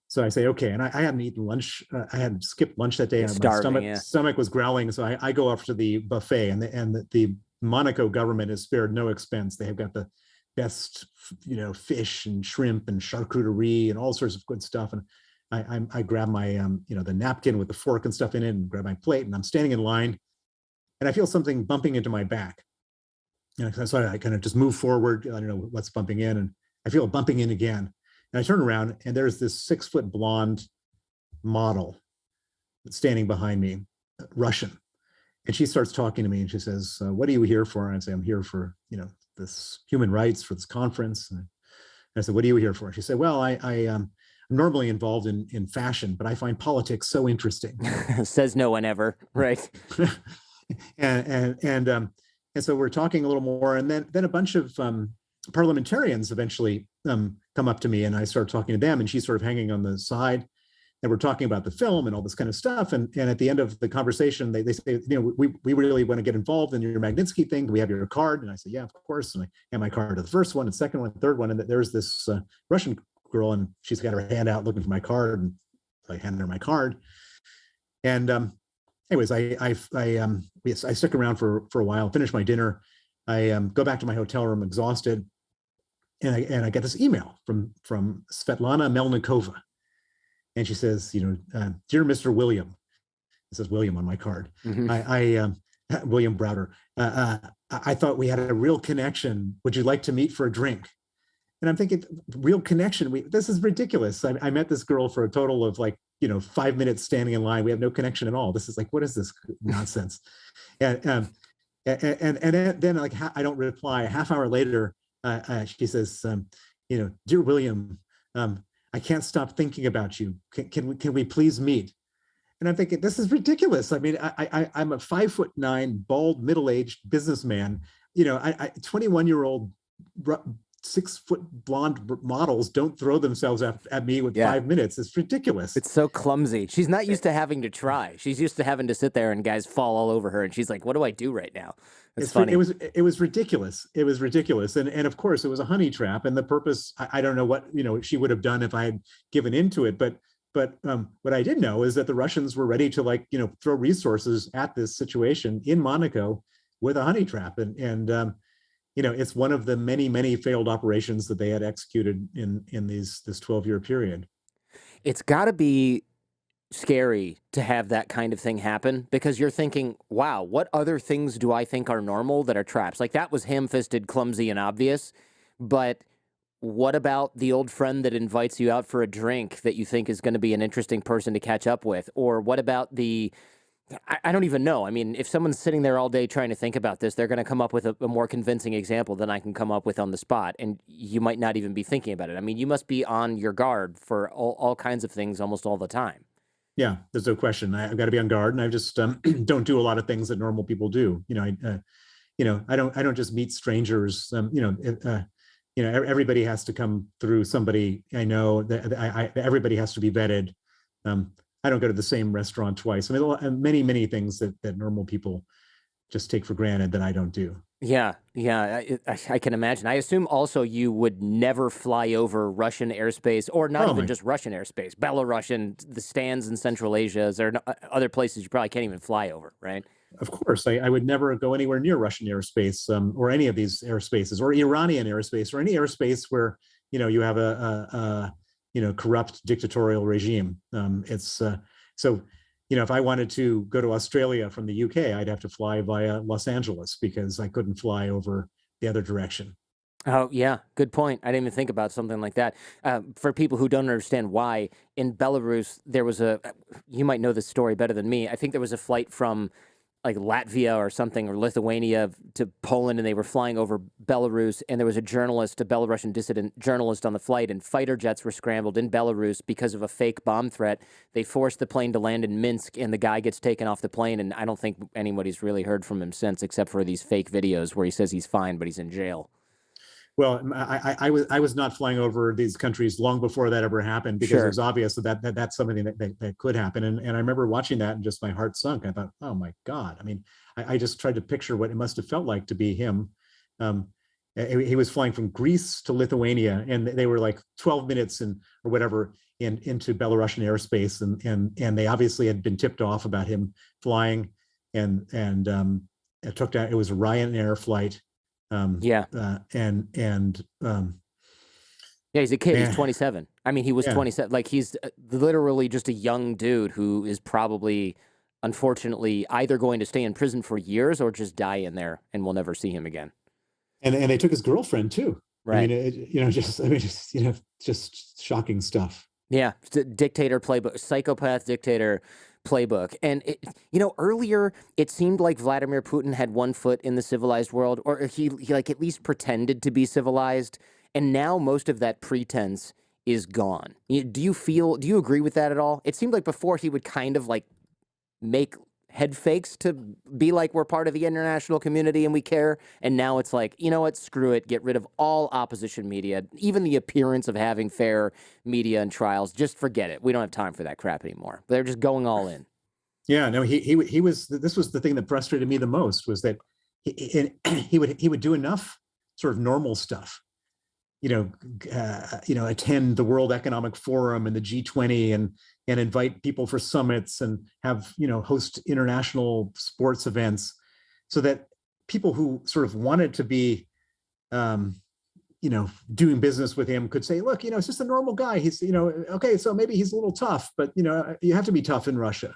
So I say, okay. And I hadn't eaten lunch. I had skipped lunch that day. And my stomach was growling. So I go off to the buffet, and the Monaco government has spared no expense. They have got the best, fish and shrimp and charcuterie and all sorts of good stuff. And I grab my, the napkin with the fork and stuff in it, and grab my plate, and I'm standing in line, and I feel something bumping into my back. So I kind of just move forward. I don't know what's bumping in, and I feel it bumping in again. And I turn around, and there's this 6-foot blonde model standing behind me, Russian. And she starts talking to me, and she says, "What are you here for?" And I say, "I'm here for, this human rights, for this conference." And I said, "What are you here for?" She said, "Well, I'm normally involved in fashion, but I find politics so interesting." Says no one ever, right? and so we're talking a little more, and then a bunch of parliamentarians eventually come up to me, and I start talking to them, and she's sort of hanging on the side, and we're talking about the film and all this kind of stuff. And at the end of the conversation, they say, we really want to get involved in your Magnitsky thing. Do we have your card? And I say, yeah, of course. And I hand my card to the first one, and second one, third one, and there's this Russian girl, and she's got her hand out looking for my card, and I handed her my card. And anyways, I stuck around for a while, finished my dinner. I go back to my hotel room exhausted, and I get this email from Svetlana Melnikova, and she says, "Dear Mr. William," it says William on my card. Mm-hmm. William Browder. I thought we had a real connection. Would you like to meet for a drink? And I'm thinking, real connection? This is ridiculous. I met this girl for a total of 5 minutes standing in line. We have no connection at all. This is what is this nonsense? And then I don't reply. A half hour later, she says, "Dear William, I can't stop thinking about you. Can we please meet?" And I'm thinking, this is ridiculous. I mean, I'm a 5'9", bald, middle-aged businessman. 21-year-old 6-foot blonde models don't throw themselves at me with 5 minutes. It's ridiculous. It's so clumsy. She's not used to having to try. She's used to having to sit there and guys fall all over her. And she's like, what do I do right now? It's funny. It was ridiculous. It was ridiculous. And of course it was a honey trap. And the purpose, I don't know what, she would have done if I had given into it. But what I did know is that the Russians were ready to throw resources at this situation in Monaco with a honey trap. And it's one of the many, many failed operations that they had executed in this 12-year period. It's got to be scary to have that kind of thing happen, because you're thinking, wow, what other things do I think are normal that are traps? Like, that was ham-fisted, clumsy, and obvious. But what about the old friend that invites you out for a drink that you think is going to be an interesting person to catch up with? Or what about I don't even know. I mean, if someone's sitting there all day trying to think about this, they're going to come up with a more convincing example than I can come up with on the spot. And you might not even be thinking about it. I mean, you must be on your guard for all kinds of things almost all the time. Yeah, there's no question. I've got to be on guard, and I just don't do a lot of things that normal people do. I don't just meet strangers. Everybody has to come through somebody I know. Everybody has to be vetted. I don't go to the same restaurant twice. I mean, many things that normal people just take for granted that I don't do. Yeah, I can imagine. I assume also you would never fly over Russian airspace, or not even just Russian airspace, Belarusian, the stands in Central Asia. There are other places you probably can't even fly over, right? Of course, I would never go anywhere near Russian airspace, or any of these airspaces, or Iranian airspace, or any airspace where you have a corrupt dictatorial regime. If I wanted to go to Australia from the UK, I'd have to fly via Los Angeles because I couldn't fly over the other direction. Oh, yeah. Good point. I didn't even think about something like that. For people who don't understand why, in Belarus, there was you might know this story better than me. I think there was a flight from like Latvia or something, or Lithuania to Poland, and they were flying over Belarus, and there was a Belarusian dissident journalist on the flight, and fighter jets were scrambled in Belarus because of a fake bomb threat. They forced the plane to land in Minsk, and the guy gets taken off the plane, and I don't think anybody's really heard from him since, except for these fake videos where he says he's fine, but he's in jail. Well, I was not flying over these countries long before that ever happened, because it was obvious that's something that could happen. And I remember watching that and just my heart sunk. I thought, oh my God. I mean, I just tried to picture what it must have felt like to be him. He was flying from Greece to Lithuania, and they were like 12 minutes or whatever into Belarusian airspace, and they obviously had been tipped off about him flying, and it took down. It was a Ryanair flight. Yeah, he's a kid. He's 27. I mean, he was 27. Like, he's literally just a young dude who is probably, unfortunately, either going to stay in prison for years or just die in there, and we'll never see him again. And they took his girlfriend too. Right. Just shocking stuff. Yeah, dictator playbook, psychopath dictator playbook. And earlier it seemed like Vladimir Putin had one foot in the civilized world, or he like at least pretended to be civilized. And now most of that pretense is gone. Do you agree with that at all? It seemed like before he would kind of like make head fakes to be like, we're part of the international community and we care. And now it's like, you know what, screw it. Get rid of all opposition media, even the appearance of having fair media and trials. Just forget it. We don't have time for that crap anymore. They're just going all in. Yeah, no, he was, this was the thing that frustrated me the most, was that he would do enough sort of normal stuff, attend the World Economic Forum and the G20 and invite people for summits and have, host international sports events, so that people who sort of wanted to be, doing business with him could say, look, it's just a normal guy. He's, okay, so maybe he's a little tough, but, you have to be tough in Russia.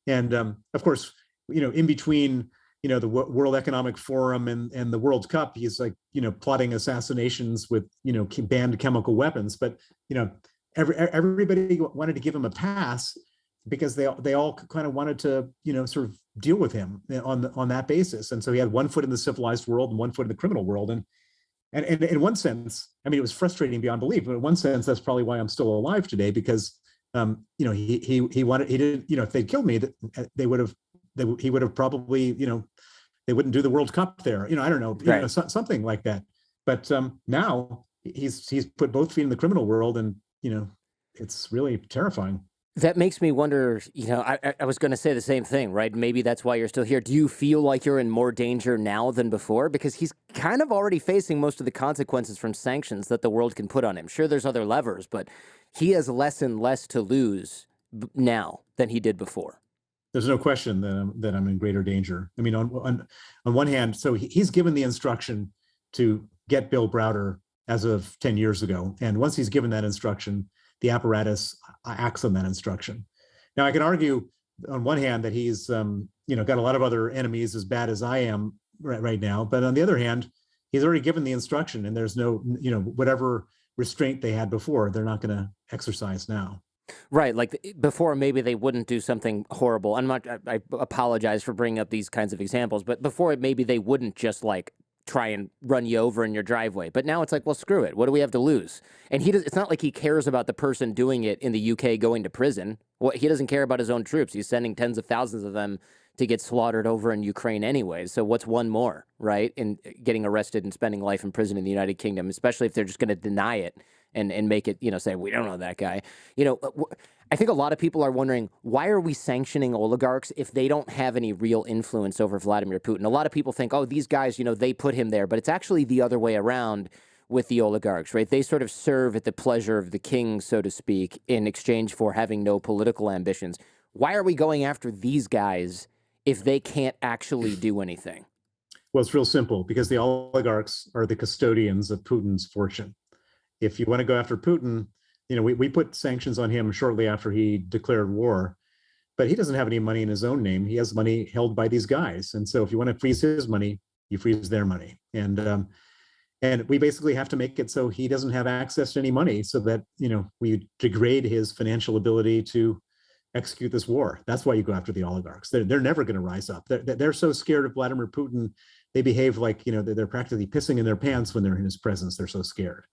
And of course, in between, the World Economic Forum and the World Cup, he's like, plotting assassinations with, banned chemical weapons. But, everybody wanted to give him a pass because they all kind of wanted to, sort of deal with him on that basis. And so he had one foot in the civilized world and one foot in the criminal world. And in one sense, I mean, it was frustrating beyond belief, but in one sense, that's probably why I'm still alive today, because, he didn't, if they'd killed me, he would have probably, they wouldn't do the World Cup there. I don't know, right. Something like that. But now he's put both feet in the criminal world, and, it's really terrifying. That makes me wonder, I was going to say the same thing, right? Maybe that's why you're still here. Do you feel like you're in more danger now than before? Because he's kind of already facing most of the consequences from sanctions that the world can put on him. Sure, there's other levers, but he has less and less to lose now than he did before. There's no question that I'm in greater danger. I mean, on one hand, so he's given the instruction to get Bill Browder as of 10 years ago. And once he's given that instruction, the apparatus acts on that instruction. Now, I can argue on one hand that he's got a lot of other enemies as bad as I am right now. But on the other hand, he's already given the instruction, and there's no, whatever restraint they had before, they're not going to exercise now. Right, like before, maybe they wouldn't do something horrible. I apologize for bringing up these kinds of examples, but before, maybe they wouldn't just like try and run you over in your driveway. But now it's like, well, screw it. What do we have to lose? And it's not like he cares about the person doing it in the UK going to prison. He doesn't care about his own troops. He's sending tens of thousands of them to get slaughtered over in Ukraine anyway. So what's one more, right? In getting arrested and spending life in prison in the United Kingdom, especially if they're just going to deny it and make it, say, we don't know that guy. I think a lot of people are wondering, why are we sanctioning oligarchs if they don't have any real influence over Vladimir Putin? A lot of people think, oh, these guys, they put him there, but it's actually the other way around with the oligarchs, right? They sort of serve at the pleasure of the king, so to speak, in exchange for having no political ambitions. Why are we going after these guys if they can't actually do anything? Well, it's real simple, because the oligarchs are the custodians of Putin's fortune. If you want to go after Putin, we put sanctions on him shortly after he declared war, but he doesn't have any money in his own name. He has money held by these guys. And so if you want to freeze his money, you freeze their money. And we basically have to make it so he doesn't have access to any money, so that, we degrade his financial ability to execute this war. That's why you go after the oligarchs. They're never going to rise up. They're so scared of Vladimir Putin. They behave like, they're practically pissing in their pants when they're in his presence. They're so scared.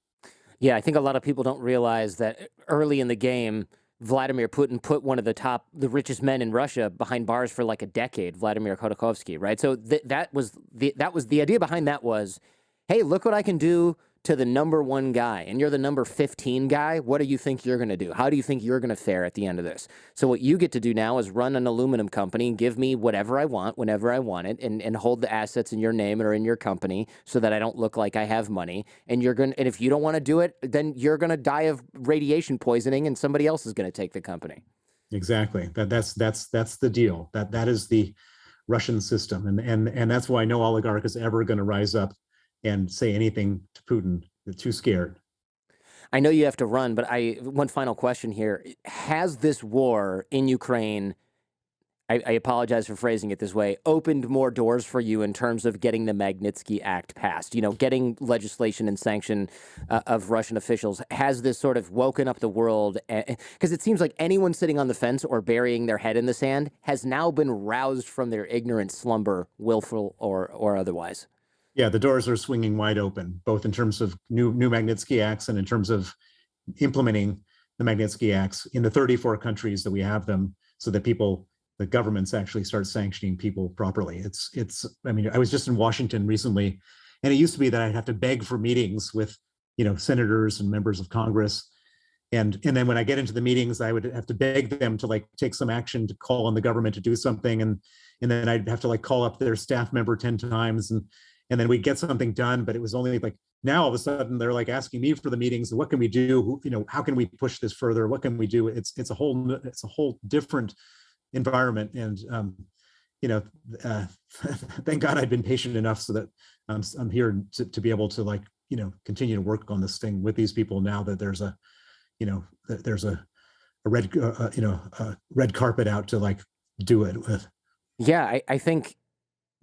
Yeah, I think a lot of people don't realize that early in the game, Vladimir Putin put one of the richest men in Russia behind bars for like a decade, Vladimir Khodorkovsky, right? So that was the idea behind that was, hey, look what I can do to the number one guy, and you're the number 15 guy. What do you think you're going to do? How do you think you're going to fare at the end of this? So what you get to do now is run an aluminum company and give me whatever I want, whenever I want it, and hold the assets in your name or in your company so that I don't look like I have money. And if you don't want to do it, then you're going to die of radiation poisoning, and somebody else is going to take the company. Exactly. That's the deal. That is the Russian system, and that's why no oligarch is ever going to rise up and say anything to Putin. They're too scared. I know you have to run, but one final question here. Has this war in Ukraine, I apologize for phrasing it this way, opened more doors for you in terms of getting the Magnitsky Act passed, getting legislation and sanction of Russian officials? Has this sort of woken up the world? Because it seems like anyone sitting on the fence or burying their head in the sand has now been roused from their ignorant slumber, willful or otherwise. Yeah, the doors are swinging wide open, both in terms of new Magnitsky Acts and in terms of implementing the Magnitsky Acts in the 34 countries that we have them, so that the governments actually start sanctioning people properly. I mean, I was just in Washington recently, and it used to be that I'd have to beg for meetings with, senators and members of Congress. And then when I get into the meetings, I would have to beg them to take some action to call on the government to do something. And then I'd have to call up their staff member 10 times. And then we'd get something done, but it was only now all of a sudden they're asking me for the meetings. What can we do? How can we push this further? What can we do? It's a whole different environment. And thank God I'd been patient enough so that I'm here to be able to continue to work on this thing with these people now that there's a red carpet out to do it with. Yeah, I think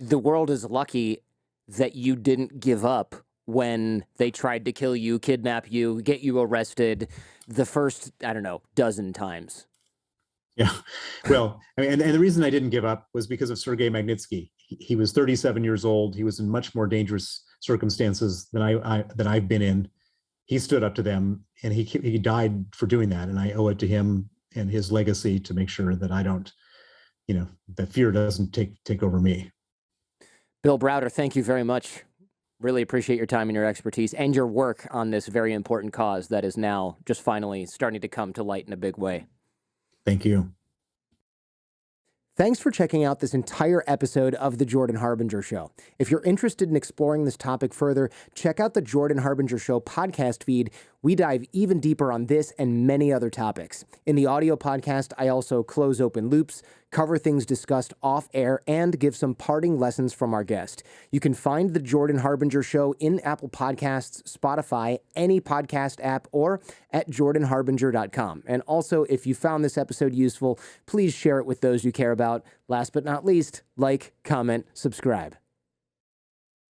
the world is lucky that you didn't give up when they tried to kill you, kidnap you, get you arrested the first, dozen times. Yeah. Well, I mean, and the reason I didn't give up was because of Sergei Magnitsky. He was 37 years old. He was in much more dangerous circumstances than I've been in. He stood up to them, and he died for doing that. And I owe it to him and his legacy to make sure that I don't, that fear doesn't take over me. Bill Browder, thank you very much. Really appreciate your time and your expertise and your work on this very important cause that is now just finally starting to come to light in a big way. Thank you. Thanks for checking out this entire episode of The Jordan Harbinger Show. If you're interested in exploring this topic further, check out the Jordan Harbinger Show podcast feed. We dive even deeper on this and many other topics. In the audio podcast, I also close open loops, cover things discussed off air, and give some parting lessons from our guest. You can find The Jordan Harbinger Show in Apple Podcasts, Spotify, any podcast app, or at jordanharbinger.com. And also, if you found this episode useful, please share it with those you care about. Last but not least, like, comment, subscribe.